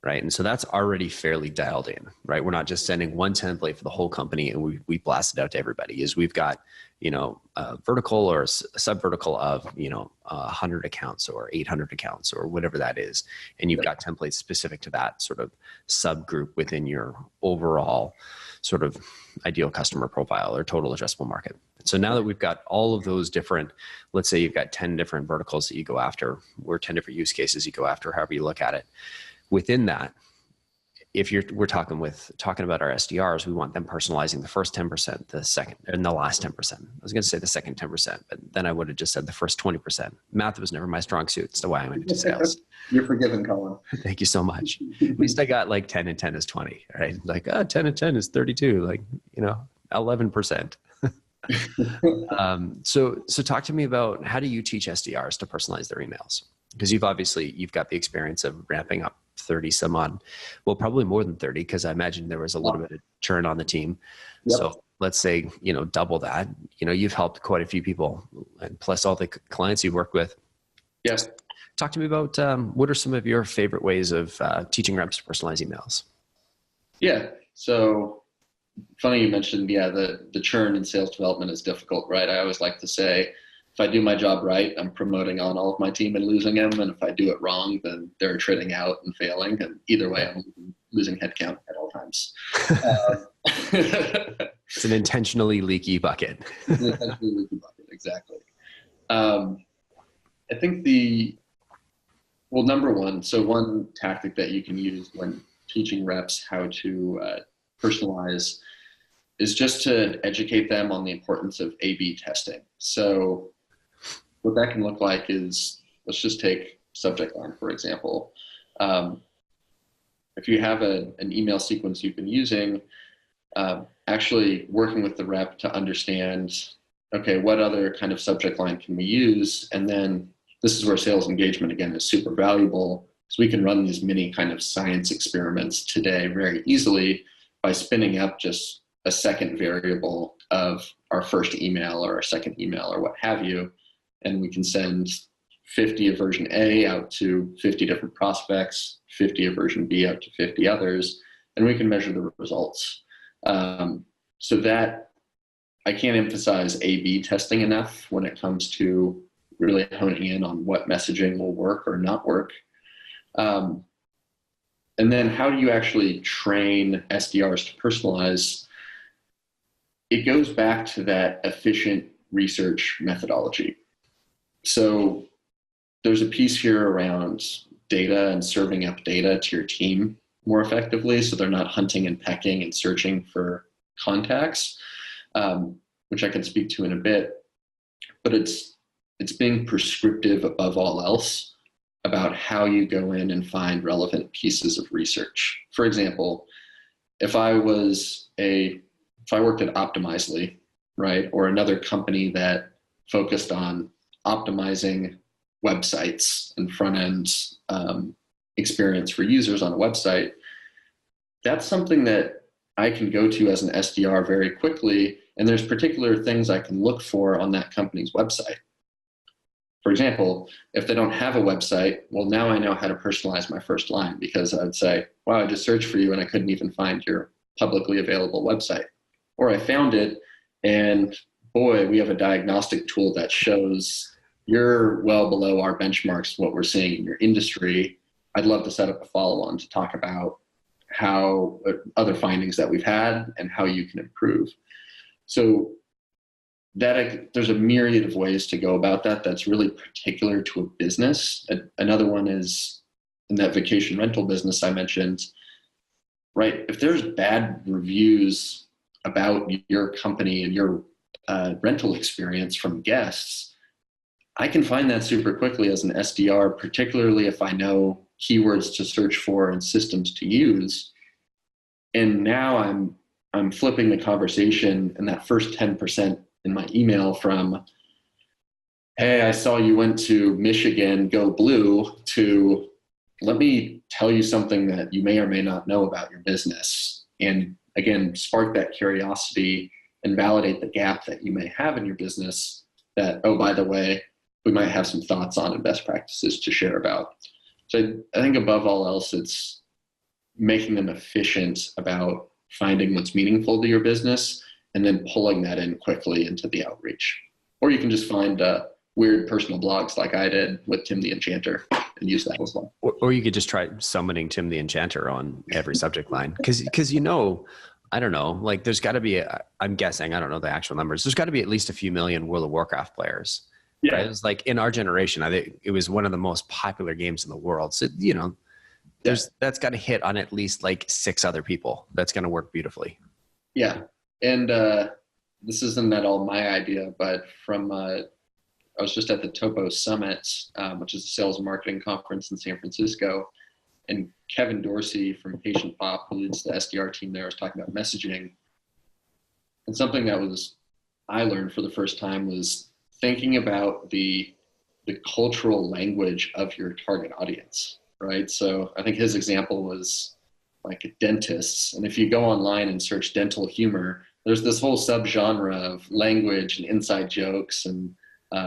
Right. And so that's already fairly dialed in, right? We're not just sending one template for the whole company and we blast it out to everybody. Is we've got, a vertical or a sub vertical of, 100 accounts or 800 accounts or whatever that is. And you've got templates specific to that sort of subgroup within your overall sort of ideal customer profile or total addressable market. So now that we've got all of those different, let's say you've got 10 different verticals that you go after, or 10 different use cases you go after, however you look at it. Within that, if we're talking about our SDRs, we want them personalizing the first 10%, the second, and the last 10%. I was going to say the second 10%, but then I would have just said the first 20%. Math was never my strong suit. It's the why I went into sales. You're forgiven, Collin. Thank you so much. At least I got like 10 and 10 is 20, right? Like 10 and 10 is 32, like, 11%. So talk to me about, how do you teach SDRs to personalize their emails? Because you've got the experience of ramping up 30 some odd, well, probably more than 30, because I imagine there was a little bit of churn on the team. Yep. So let's say, double that, you've helped quite a few people, and plus all the clients you've worked with. Yes. Talk to me about what are some of your favorite ways of teaching reps to personalize emails? Yeah. So funny you mentioned, the churn in sales development is difficult, right? I always like to say, if I do my job right, I'm promoting on all of my team and losing them. And if I do it wrong, then they're attriting out and failing. And either way, I'm losing headcount at all times. It's an intentionally leaky bucket. Exactly. I think number one, so one tactic that you can use when teaching reps how to personalize is just to educate them on the importance of A/B testing. So what that can look like is, let's just take subject line, for example. If you have an email sequence you've been using, actually working with the rep to understand, okay, what other kind of subject line can we use? And then this is where sales engagement, again, is super valuable, because we can run these mini kind of science experiments today very easily by spinning up just a second variable of our first email or our second email or what have you. And we can send 50 of version A out to 50 different prospects, 50 of version B out to 50 others, and we can measure the results. So that, I can't emphasize A/B testing enough when it comes to really honing in on what messaging will work or not work. And then how do you actually train SDRs to personalize? It goes back to that efficient research methodology. So there's a piece here around data and serving up data to your team more effectively, so they're not hunting and pecking and searching for contacts, which I can speak to in a bit. But it's being prescriptive above all else about how you go in and find relevant pieces of research. For example, if I worked at Optimizely, right, or another company that focused on optimizing websites and front-end experience for users on a website, that's something that I can go to as an SDR very quickly, and there's particular things I can look for on that company's website. For example, if they don't have a website, well, now I know how to personalize my first line, because I'd say, wow, I just searched for you and I couldn't even find your publicly available website. Or I found it, and boy, we have a diagnostic tool that shows you're well below our benchmarks, what we're seeing in your industry. I'd love to set up a follow-on to talk about how other findings that we've had and how you can improve. So there's a myriad of ways to go about that that's really particular to a business. Another one is in that vacation rental business I mentioned, right? If there's bad reviews about your company and your rental experience from guests, I can find that super quickly as an SDR, particularly if I know keywords to search for and systems to use. And now I'm flipping the conversation in that first 10% in my email from, hey, I saw you went to Michigan, go blue, to, let me tell you something that you may or may not know about your business. And again, spark that curiosity and validate the gap that you may have in your business that, oh, by the way, we might have some thoughts on and best practices to share about. So I think above all else, it's making them efficient about finding what's meaningful to your business and then pulling that in quickly into the outreach. Or you can just find weird personal blogs like I did with Tim the Enchanter and use that as well. Or you could just try summoning Tim the Enchanter on every subject line. Because I don't know, like there's got to be, I'm guessing, I don't know the actual numbers, there's got to be at least a few million World of Warcraft players. Yeah. Right? It was like in our generation, I think it was one of the most popular games in the world. So, that's got to hit on at least like 6 other people. That's going to work beautifully. Yeah. And this isn't at all my idea, but from I was just at the Topo Summit, which is a sales and marketing conference in San Francisco, and Kevin Dorsey from Patient Pop, who leads the SDR team there, was talking about messaging. And something that I learned for the first time was thinking about the cultural language of your target audience, right? So I think his example was like dentists. And if you go online and search dental humor, there's this whole subgenre of language and inside jokes and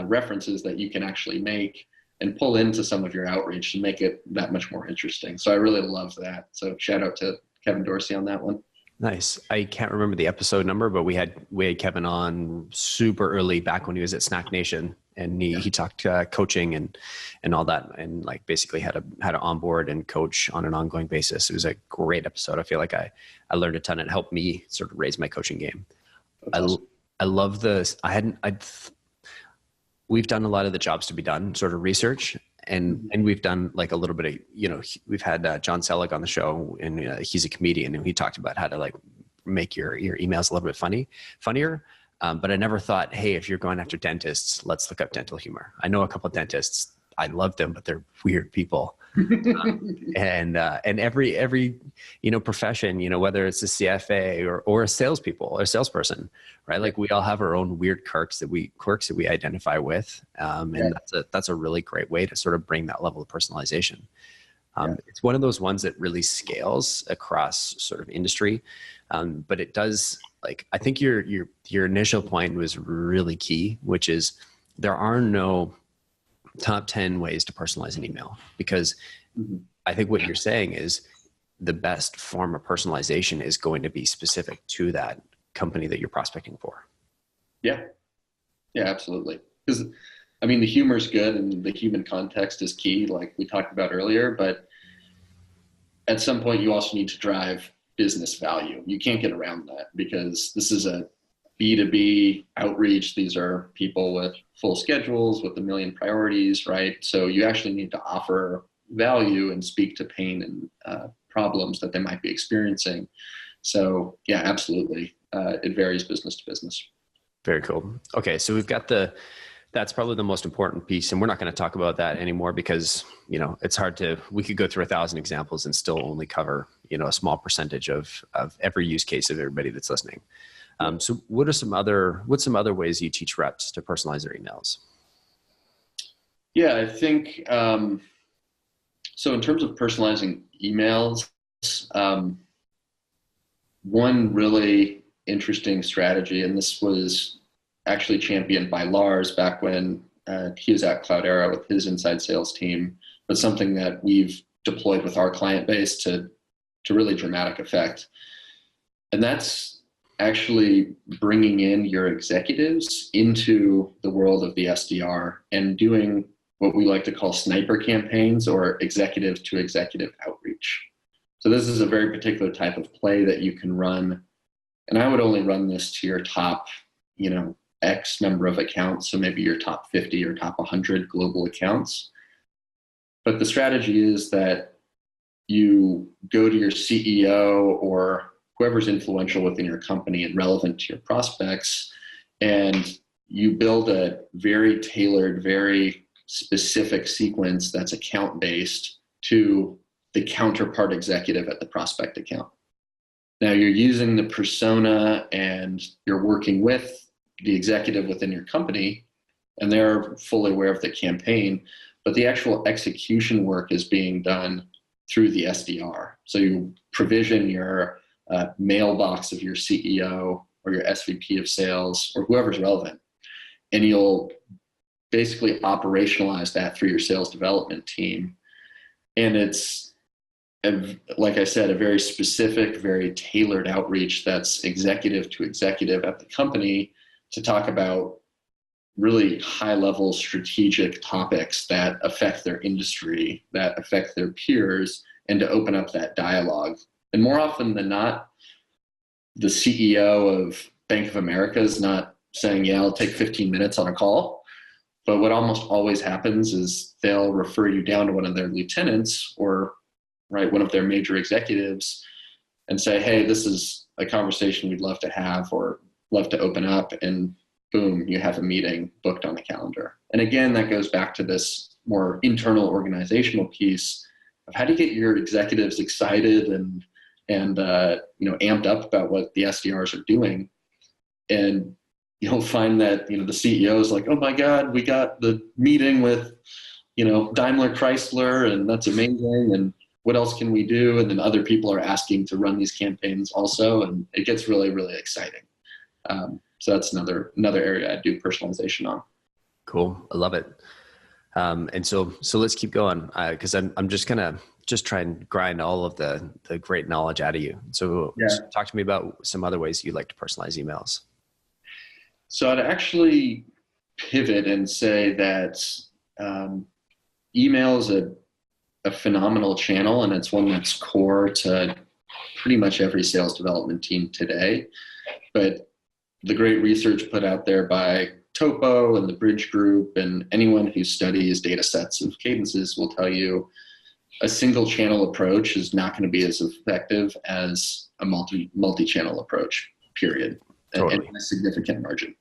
references that you can actually make and pull into some of your outreach and make it that much more interesting. So I really love that. So shout out to Kevin Dorsey on that one. Nice. I can't remember the episode number, but we had Kevin on super early back when he was at Snack Nation, and he talked coaching and all that, and like basically how to onboard and coach on an ongoing basis. It was a great episode. I feel like I learned a ton. It helped me sort of raise my coaching game. Awesome. I love this. We've done a lot of the jobs to be done sort of research, and we've done like a little bit of, we've had John Selig on the show, and he's a comedian, and he talked about how to like make your emails a little bit funnier. But I never thought, hey, if you're going after dentists, let's look up dental humor. I know a couple of dentists. I love them, but they're weird people. And every profession, whether it's a CFA or a salespeople or a salesperson, right? Like we all have our own weird quirks that we identify with, and that's a really great way to sort of bring that level of personalization. It's one of those ones that really scales across sort of industry, but it does. Like I think your initial point was really key, which is there are no top 10 ways to personalize an email, because I think what you're saying is the best form of personalization is going to be specific to that company that you're prospecting for. Yeah, absolutely. Because I mean, the humor is good and the human context is key, like we talked about earlier, but at some point you also need to drive business value. You can't get around that because this is a B2B outreach. These are people with full schedules, with a million priorities, right? So you actually need to offer value and speak to pain and problems that they might be experiencing. So yeah, absolutely. It varies business to business. Very cool. Okay. So we've got that's probably the most important piece. And we're not going to talk about that anymore because, it's hard we could go through 1,000 examples and still only cover, a small percentage of every use case of everybody that's listening. So what's some other ways you teach reps to personalize their emails? Yeah, I think, so in terms of personalizing emails, one really interesting strategy, and this was actually championed by Lars back when he was at Cloudera with his inside sales team, but something that we've deployed with our client base to really dramatic effect. And that's actually bringing in your executives into the world of the SDR and doing what we like to call sniper campaigns or executive to executive outreach. So this is a very particular type of play that you can run. And I would only run this to your top, X number of accounts. So maybe your top 50 or top 100 global accounts. But the strategy is that you go to your CEO or whoever's influential within your company and relevant to your prospects, and you build a very tailored, very specific sequence that's account-based to the counterpart executive at the prospect account. Now you're using the persona and you're working with the executive within your company, and they're fully aware of the campaign, but the actual execution work is being done through the SDR. So you provision your mailbox of your CEO or your SVP of sales or whoever's relevant, and you'll basically operationalize that through your sales development team. And it's, like I said, a very specific, very tailored outreach that's executive to executive at the company to talk about really high-level strategic topics that affect their industry, that affect their peers, and to open up that dialogue. And more often than not, the CEO of Bank of America is not saying, yeah, I'll take 15 minutes on a call. But what almost always happens is they'll refer you down to one of their lieutenants or one of their major executives and say, hey, this is a conversation we'd love to have or love to open up, and boom, you have a meeting booked on the calendar. And again, that goes back to this more internal organizational piece of how do you get your executives excited and amped up about what the SDRs are doing. And you'll find that, the CEO is like, oh my God, we got the meeting with, Daimler Chrysler, and that's amazing. And what else can we do? And then other people are asking to run these campaigns also. And it gets really, really exciting. So that's another area I do personalization on. Cool. I love it. And so let's keep going. Cause I'm just going to try and grind all of the great knowledge out of you. So talk to me about some other ways you like to personalize emails. So I'd actually pivot and say that email is a phenomenal channel, and it's one that's core to pretty much every sales development team today. But the great research put out there by Topo and the Bridge Group and anyone who studies data sets of cadences will tell you a single channel approach is not going to be as effective as a multi-channel approach, period. Totally. And a significant margin.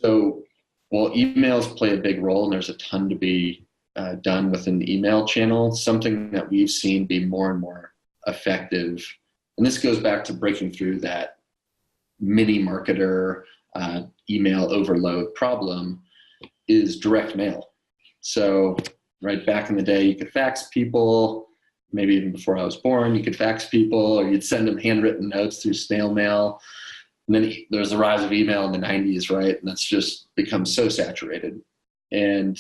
So while emails play a big role, and there's a ton to be done within the email channel, something that we've seen be more and more effective, and this goes back to breaking through that mini marketer email overload problem, is direct mail. So back in the day, you could fax people, maybe even before I was born, you could fax people, or you'd send them handwritten notes through snail mail. And then there's the rise of email in the 90s, right? And that's just become so saturated. And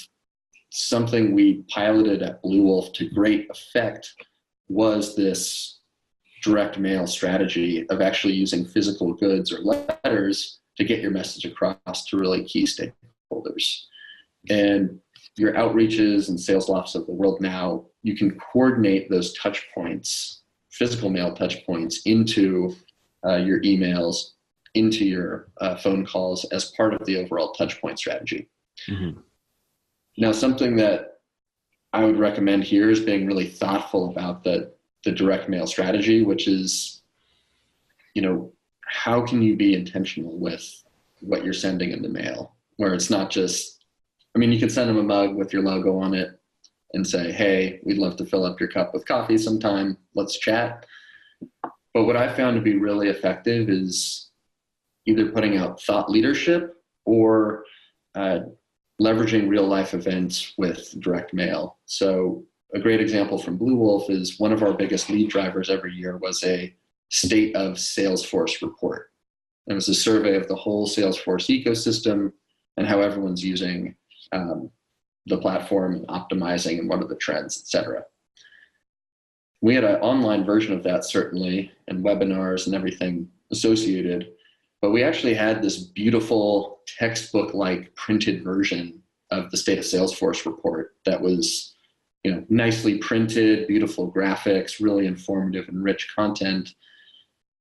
something we piloted at Blue Wolf to great effect was this direct mail strategy of actually using physical goods or letters to get your message across to really key stakeholders. And your outreaches and sales lofts of the world now, you can coordinate those touch points, physical mail touch points, into your emails, into your phone calls as part of the overall touch point strategy. Mm-hmm. Now, something that I would recommend here is being really thoughtful about the direct mail strategy, which is, how can you be intentional with what you're sending in the mail, where it's not just, you could send them a mug with your logo on it and say, hey, we'd love to fill up your cup with coffee sometime, let's chat. But what I found to be really effective is either putting out thought leadership or leveraging real life events with direct mail. So a great example from Blue Wolf is one of our biggest lead drivers every year was a state of SalesSource report. It was a survey of the whole Salesforce ecosystem and how everyone's using the platform and optimizing and what are the trends, et cetera. We had an online version of that, certainly, and webinars and everything associated, but we actually had this beautiful textbook-like printed version of the State of Salesforce report that was, nicely printed, beautiful graphics, really informative and rich content.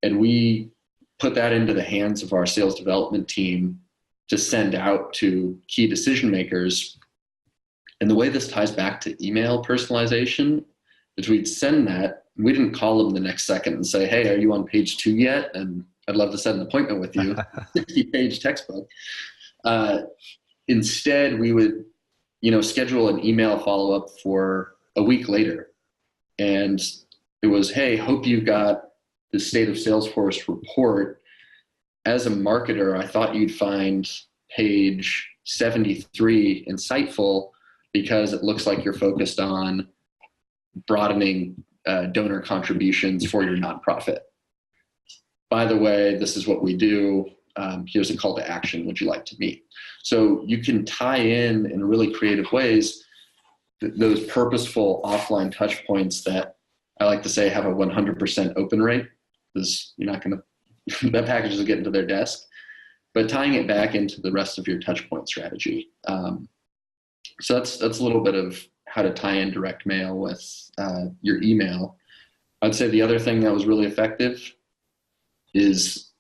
And we put that into the hands of our sales development team to send out to key decision makers. And the way this ties back to email personalization is we'd send that, we didn't call them the next second and say, hey, are you on page 2 yet? And I'd love to set an appointment with you, 60-page textbook. Instead, we would, schedule an email follow-up for a week later. And it was, hey, hope you got the State of Salesforce report. As a marketer, I thought you'd find page 73 insightful because it looks like you're focused on broadening donor contributions for your nonprofit. By the way, this is what we do. Here's a call to action. Would you like to meet? So you can tie in really creative ways those purposeful offline touch points that I like to say have a 100% open rate, because you're not going to, that package is getting to their desk, but tying it back into the rest of your touch point strategy. So that's a little bit of how to tie in direct mail with your email. I'd say the other thing that was really effective is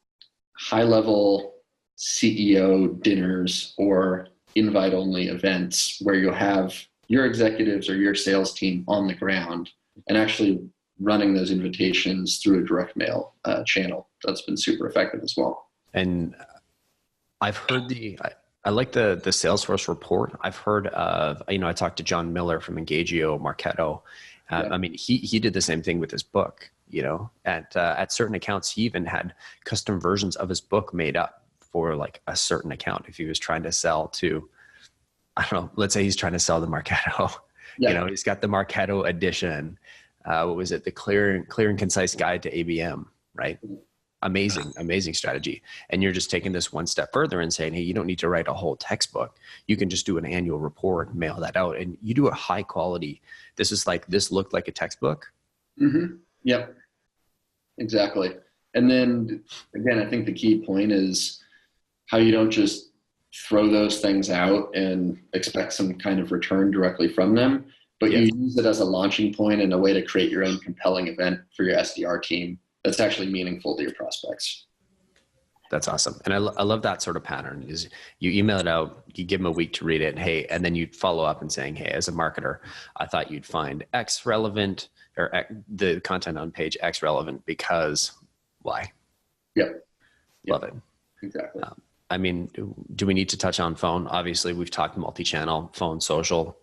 high-level CEO dinners or invite-only events where you'll have your executives or your sales team on the ground and actually running those invitations through a direct mail channel. That's been super effective as well. And I've heard I like the SalesSource report. I've heard of, I talked to John Miller from Engagio Marketo. I mean, he did the same thing with his book. At certain accounts, he even had custom versions of his book made up for like a certain account. If he was trying to sell to, I don't know, let's say he's trying to sell the Marketo, he's got the Marketo edition. What was it? The clear and concise guide to ABM, right? Amazing strategy. And you're just taking this one step further and saying, hey, you don't need to write a whole textbook. You can just do an annual report, mail that out, and you do a high quality. This looked like a textbook. Mm-hmm. Yep, exactly. And then again, I think the key point is how you don't just throw those things out and expect some kind of return directly from them, but you use it as a launching point and a way to create your own compelling event for your SDR team that's actually meaningful to your prospects. That's awesome. And I love that sort of pattern is you email it out, you give them a week to read it, and then you follow up and saying, hey, as a marketer, I thought you'd find X relevant or the content on page X relevant because Y. Yep. Love it. Exactly. I mean, do we need to touch on phone? Obviously, we've talked multi-channel, phone, social,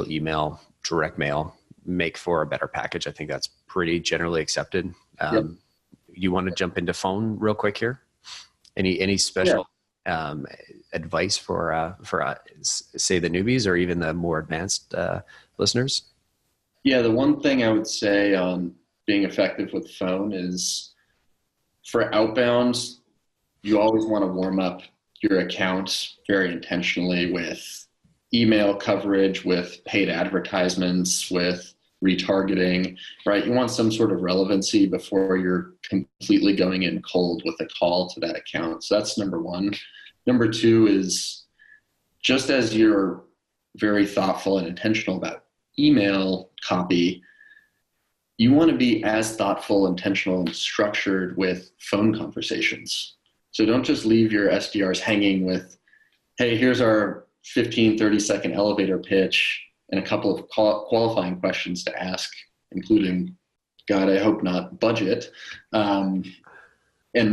email, direct mail, make for a better package. I think that's pretty generally accepted. You want to jump into phone real quick here? Any special advice for say the newbies or even the more advanced listeners? Yeah, the one thing I would say on being effective with phone is for outbound, you always want to warm up your account very intentionally with email coverage, with paid advertisements, with retargeting, right? You want some sort of relevancy before you're completely going in cold with a call to that account. So that's number one. Number two is just as you're very thoughtful and intentional about email copy, you want to be as thoughtful, intentional, and structured with phone conversations. So don't just leave your SDRs hanging with, hey, here's our 15, 30-second elevator pitch and a couple of qualifying questions to ask, including, God, I hope not, budget, and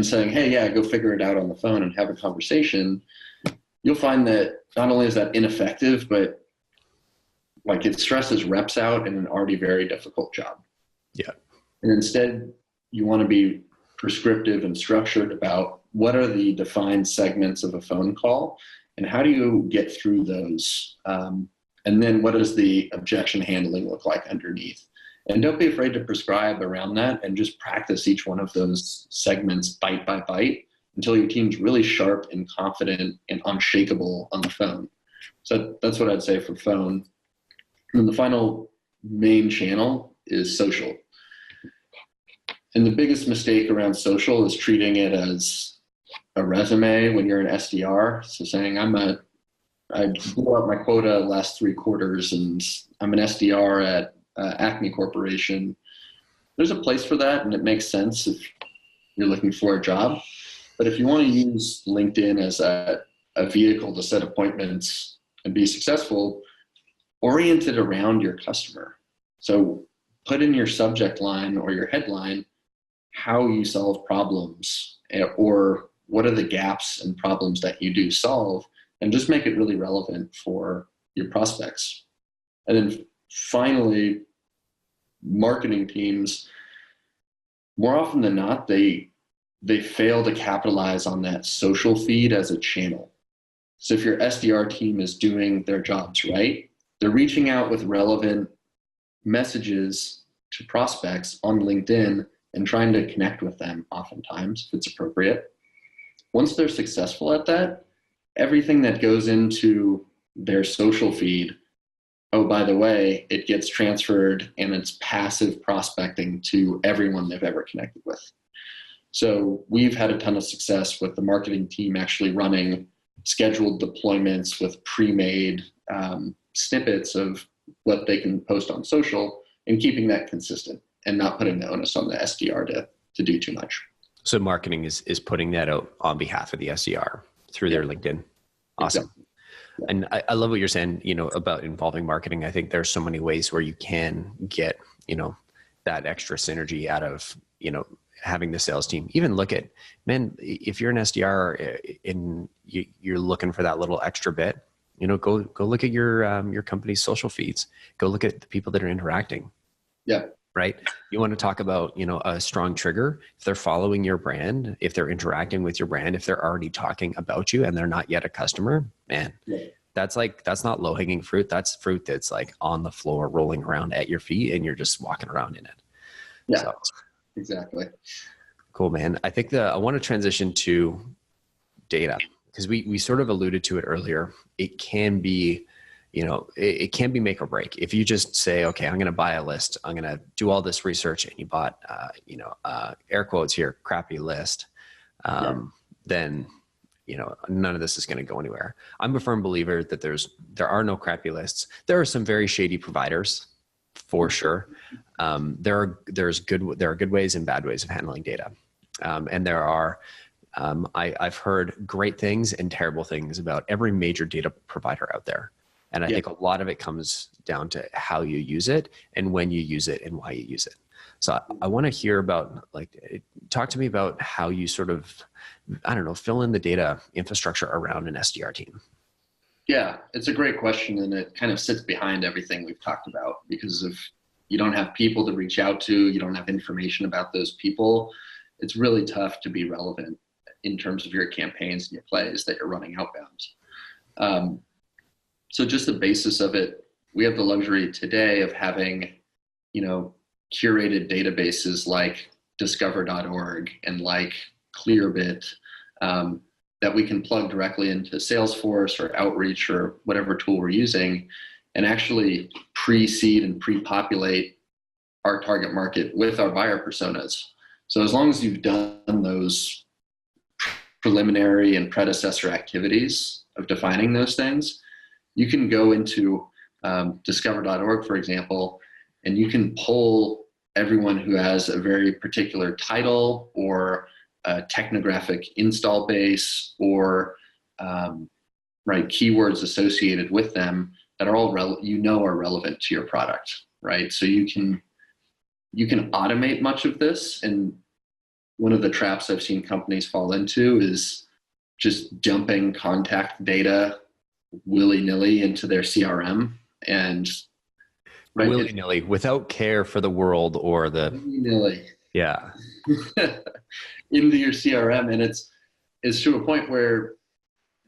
saying, hey, yeah, go figure it out on the phone and have a conversation. You'll find that not only is that ineffective, but like it stresses reps out in an already very difficult job. Yeah. And instead, you want to be prescriptive and structured about what are the defined segments of a phone call and how do you get through those? And then what does the objection handling look like underneath? And don't be afraid to prescribe around that and just practice each one of those segments bite by bite until your team's really sharp and confident and unshakable on the phone. So that's what I'd say for phone. And the final main channel is social. And the biggest mistake around social is treating it as a resume when you're an SDR. So saying I blew out my quota last 3 quarters and I'm an SDR at Acme Corporation. There's a place for that and it makes sense if you're looking for a job. But if you want to use LinkedIn as a vehicle to set appointments and be successful, orient it around your customer. So put in your subject line or your headline how you solve problems or what are the gaps and problems that you do solve, and just make it really relevant for your prospects. And then finally, marketing teams, more often than not, they fail to capitalize on that social feed as a channel. So if your SDR team is doing their jobs right, they're reaching out with relevant messages to prospects on LinkedIn and trying to connect with them oftentimes if it's appropriate. Once they're successful at that, everything that goes into their social feed, oh, by the way, it gets transferred and it's passive prospecting to everyone they've ever connected with. So we've had a ton of success with the marketing team actually running scheduled deployments with pre-made snippets of what they can post on social and keeping that consistent and not putting the onus on the SDR to do too much. So marketing is putting that out on behalf of the SDR through their LinkedIn. Awesome. Exactly. Yeah. And I love what you're saying, about involving marketing. I think there's so many ways where you can get, that extra synergy out of, having the sales team. Even look at, man, if you're an SDR and you're looking for that little extra bit, go look at your company's social feeds. Go look at the people that are interacting. Yeah. Right. You want to talk about, a strong trigger. If they're following your brand, if they're interacting with your brand, if they're already talking about you and they're not yet a customer, man, that's not low hanging fruit. That's fruit that's like on the floor, rolling around at your feet and you're just walking around in it. Yeah, so, exactly. Cool, man. I think I want to transition to data because we sort of alluded to it earlier. It can be, it can be make or break. If you just say, okay, I'm going to buy a list, I'm going to do all this research and you bought, air quotes here, crappy list, then, none of this is going to go anywhere. I'm a firm believer that there are no crappy lists. There are some very shady providers for sure. There are good ways and bad ways of handling data. And there are, I've heard great things and terrible things about every major data provider out there. And I think a lot of it comes down to how you use it and when you use it and why you use it. So I want to hear about, talk to me about how you sort of, fill in the data infrastructure around an SDR team. Yeah, it's a great question. And it kind of sits behind everything we've talked about because if you don't have people to reach out to, you don't have information about those people, it's really tough to be relevant in terms of your campaigns and your plays that you're running outbound. So just the basis of it, we have the luxury today of having, curated databases like discover.org and like Clearbit that we can plug directly into SalesSource or Outreach or whatever tool we're using and actually pre-seed and pre-populate our target market with our buyer personas. So as long as you've done those preliminary and predecessor activities of defining those things, you can go into discover.org, for example, and you can pull everyone who has a very particular title or a technographic install base or keywords associated with them that are all are relevant to your product, right? So you can automate much of this. And one of the traps I've seen companies fall into is just dumping contact data willy-nilly into their CRM and willy-nilly without care for the world or the willy-nilly into your CRM. And it's to a point where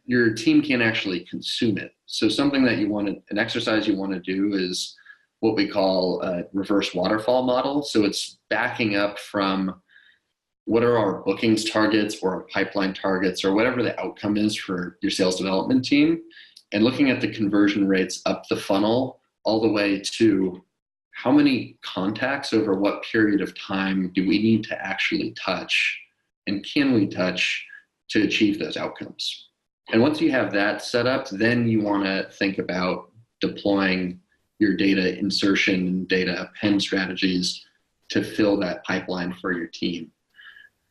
your team can't actually consume it. So something that an exercise you want to do is what we call a reverse waterfall model. So it's backing up from what are our bookings targets or our pipeline targets or whatever the outcome is for your sales development team and looking at the conversion rates up the funnel all the way to how many contacts over what period of time do we need to actually touch and can we touch to achieve those outcomes. And once you have that set up, then you want to think about deploying your data insertion and data pen strategies to fill that pipeline for your team.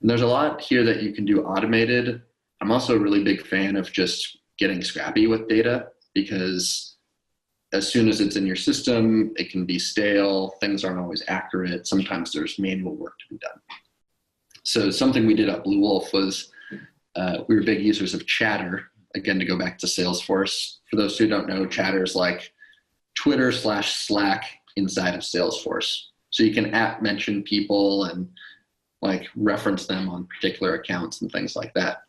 And there's a lot here that you can do automated. I'm also a really big fan of just getting scrappy with data because as soon as it's in your system, it can be stale. Things aren't always accurate. Sometimes there's manual work to be done. So something we did at Blue Wolf was we were big users of Chatter. Again, to go back to Salesforce. For those who don't know, Chatter is like Twitter/Slack inside of Salesforce. So you can mention people and reference them on particular accounts and things like that.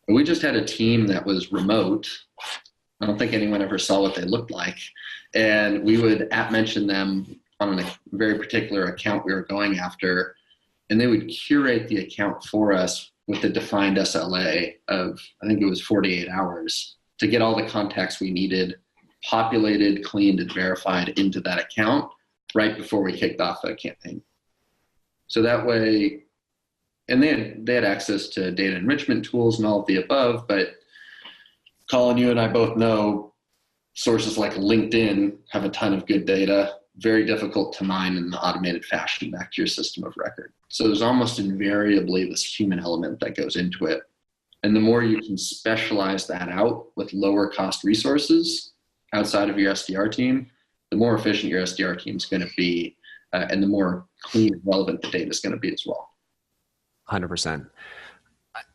But we just had a team that was remote. I don't think anyone ever saw what they looked like. And we would mention them on a very particular account we were going after, and they would curate the account for us with the defined SLA of, I think it was 48 hours, to get all the contacts we needed populated, cleaned, and verified into that account right before we kicked off a campaign. So that way, and they had access to data enrichment tools and all of the above, but Collin, you and I both know sources like LinkedIn have a ton of good data, very difficult to mine in the automated fashion back to your system of record. So there's almost invariably this human element that goes into it. And the more you can specialize that out with lower cost resources outside of your SDR team, the more efficient your SDR team is going to be, and the more clean and relevant the data is going to be as well. 100%.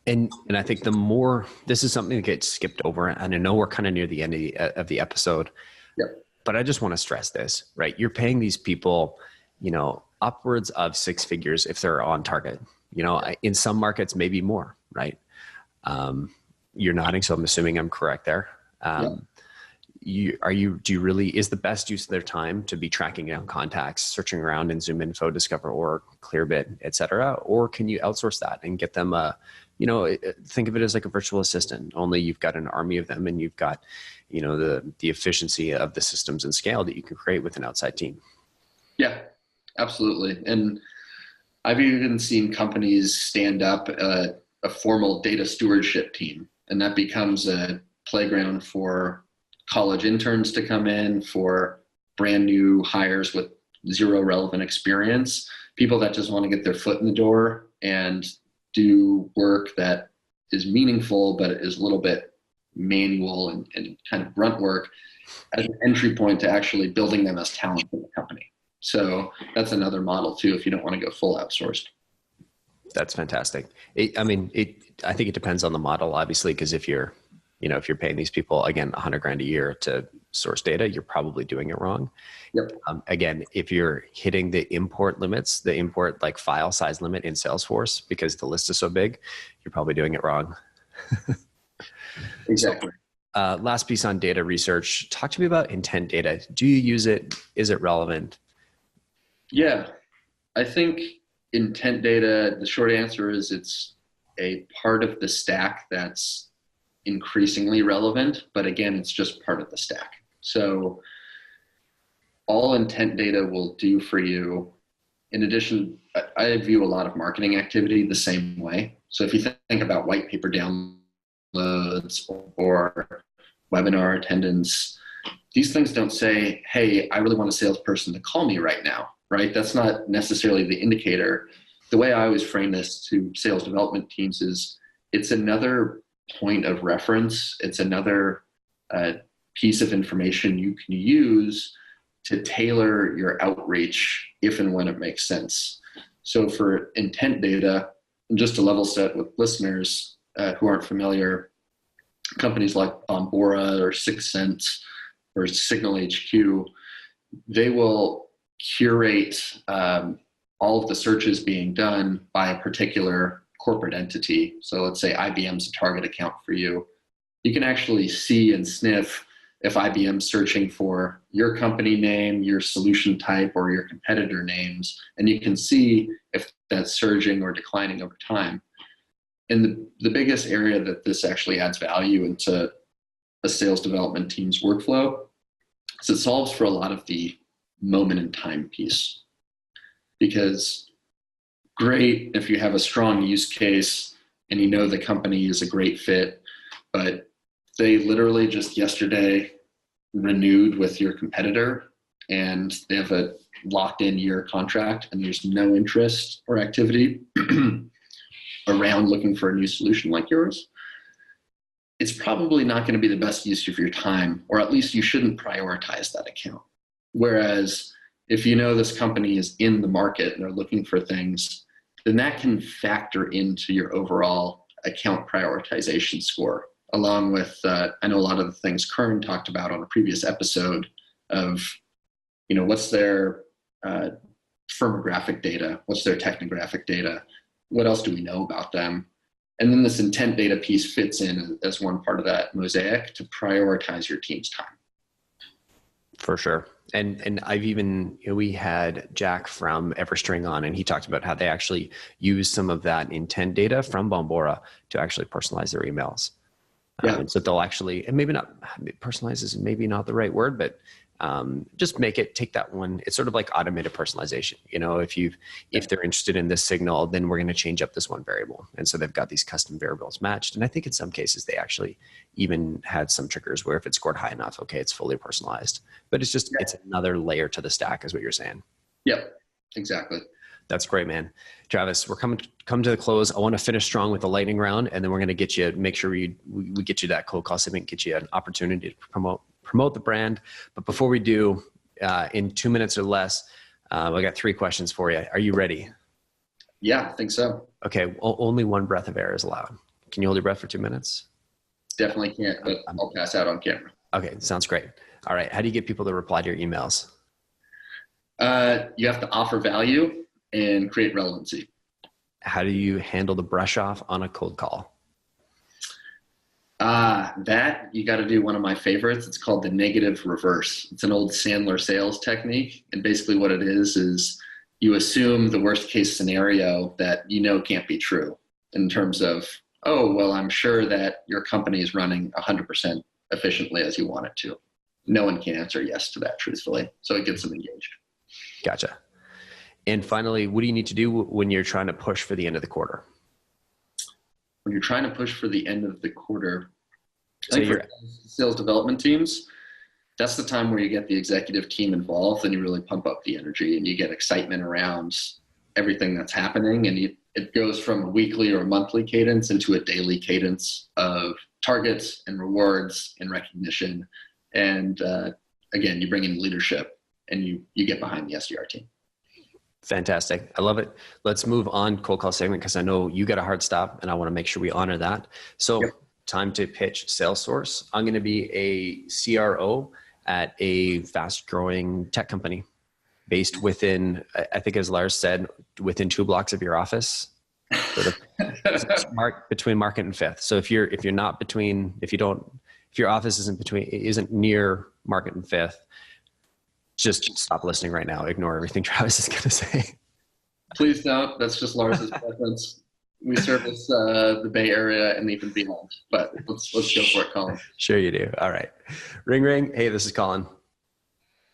And I think the more, this is something that gets skipped over, and I know we're kind of near the end of the episode, Yep. But I just want to stress this, right? You're paying these people, upwards of 6 figures if they're on target, in some markets, maybe more, right? You're nodding, so I'm assuming I'm correct there. Do you really, is the best use of their time to be tracking down contacts, searching around in Zoom Info, Discover Org, Clearbit, et cetera? Or can you outsource that and get them think of it as like a virtual assistant, only you've got an army of them and you've got, the efficiency of the systems and scale that you can create with an outside team. Yeah, absolutely. And I've even seen companies stand up a formal data stewardship team, and that becomes a playground for college interns to come in, for brand new hires with zero relevant experience, people that just want to get their foot in the door and do work that is meaningful, but is a little bit manual and kind of grunt work as an entry point to actually building them as talent in the company. So that's another model too, if you don't want to go full outsourced. That's fantastic. I think it depends on the model, obviously, because if you're paying these people, again, $100,000 a year to source data, you're probably doing it wrong. Yep. Again, if you're hitting the import limits, the import like file size limit in Salesforce, because the list is so big, you're probably doing it wrong. Exactly. So, last piece on data research. Talk to me about intent data. Do you use it? Is it relevant? Yeah, I think intent data, the short answer is it's a part of the stack that's increasingly relevant, but again, it's just part of the stack. So all intent data will do for you, in addition, I view a lot of marketing activity the same way. So if you think about white paper downloads or webinar attendance, these things don't say, hey, I really want a salesperson to call me right now, right? That's not necessarily the indicator. The way I always frame this to sales development teams is it's another point of reference. It's another piece of information you can use to tailor your outreach if and when it makes sense. So for intent data, and just to level set with listeners who aren't familiar, companies like Bombora or 6 Sense or Signal HQ, they will curate all of the searches being done by a particular corporate entity. So let's say IBM's a target account for you. You can actually see and sniff if IBM's searching for your company name, your solution type, or your competitor names, and you can see if that's surging or declining over time. And the biggest area that this actually adds value into a sales development team's workflow is it solves for a lot of the moment in time piece. Because great if you have a strong use case and you know the company is a great fit, but they literally just yesterday renewed with your competitor and they have a locked in year contract and there's no interest or activity around looking for a new solution like yours. It's probably not going to be the best use of your time, or at least you shouldn't prioritize that account. Whereas if you know this company is in the market and they're looking for things, then that can factor into your overall account prioritization score, along with, I know a lot of the things Kern talked about on a previous episode of, what's their firmographic data, what's their technographic data, what else do we know about them? And then this intent data piece fits in as one part of that mosaic to prioritize your team's time. For sure. And I've even, we had Jack from Everstring on, and he talked about how they actually use some of that intent data from Bombora to actually personalize their emails. Yeah. And so they'll actually, and maybe not, personalize is maybe not the right word, but just take that one. It's sort of like automated personalization. If they're interested in this signal, then we're going to change up this one variable. And so they've got these custom variables matched. And I think in some cases they actually even had some triggers where if it scored high enough, okay, it's fully personalized. But it's just, it's another layer to the stack is what you're saying. Yep, exactly. That's great, man. Travis, we're coming to the close. I want to finish strong with the lightning round, and then we're going to make sure we get you that cold call segment, get you an opportunity to promote the brand. But before we do, in 2 minutes or less, I got 3 questions for you. Are you ready? Yeah, I think so. Okay. Only one breath of air is allowed. Can you hold your breath for 2 minutes? Definitely can't, but I'll pass out on camera. Okay. Sounds great. All right. How do you get people to reply to your emails? You have to offer value and create relevancy. How do you handle the brush off on a cold call? That you got to do one of my favorites. It's called the negative reverse. It's an old Sandler sales technique. And basically what it is you assume the worst case scenario that can't be true in terms of, oh, well, I'm sure that your company is running 100% efficiently as you want it to. No one can answer yes to that truthfully. So it gets them engaged. Gotcha. And finally, what do you need to do when you're trying to push for the end of the quarter? When you're trying to push for the end of the quarter, So I think for sales development teams, that's the time where you get the executive team involved and you really pump up the energy and you get excitement around everything that's happening. And it goes from a weekly or a monthly cadence into a daily cadence of targets and rewards and recognition. And again, you bring in leadership and you get behind the SDR team. Fantastic. I love it. Let's move on cold call segment because I know you got a hard stop and I want to make sure we honor that. So Yep. Time to pitch SalesSource. I'm going to be a CRO at a fast growing tech company based within, I think as Lars said, within 2 blocks of your office. Sort of between Market and Fifth. So if your office isn't near Market and Fifth, just stop listening right now. Ignore everything Travis is going to say. Please don't. That's just Lars's preference. We service the Bay Area and even beyond. But let's go for it, Collin. Sure you do. All right. Ring, ring. Hey, this is Collin.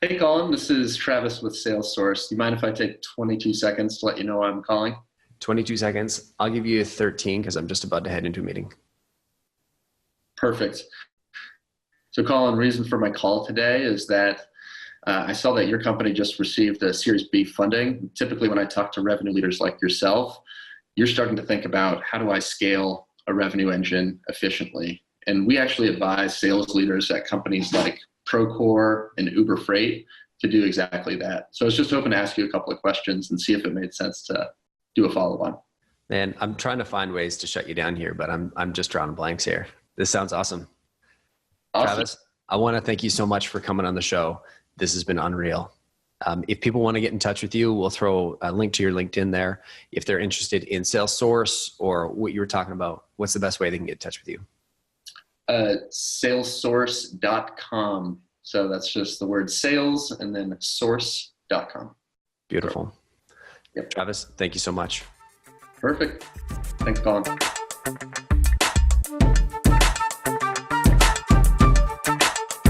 Hey, Collin. This is Travis with SalesSource. Do you mind if I take 22 seconds to let you know I'm calling? 22 seconds. I'll give you 13 because I'm just about to head into a meeting. Perfect. So, Collin, reason for my call today is that I saw that your company just received a Series B funding. Typically, when I talk to revenue leaders like yourself, you're starting to think about how do I scale a revenue engine efficiently? And we actually advise sales leaders at companies like Procore and Uber Freight to do exactly that. So I was just hoping to ask you a couple of questions and see if it made sense to do a follow-on. Man, I'm trying to find ways to shut you down here, but I'm just drawing blanks here. This sounds awesome. Travis, I want to thank you so much for coming on the show. This has been unreal. If people want to get in touch with you, we'll throw a link to your LinkedIn there. If they're interested in SalesSource or what you were talking about, what's the best way they can get in touch with you? SalesSource.com. So that's just the word sales and then source.com. Beautiful. Yep. Travis, thank you so much. Perfect. Thanks, Collin.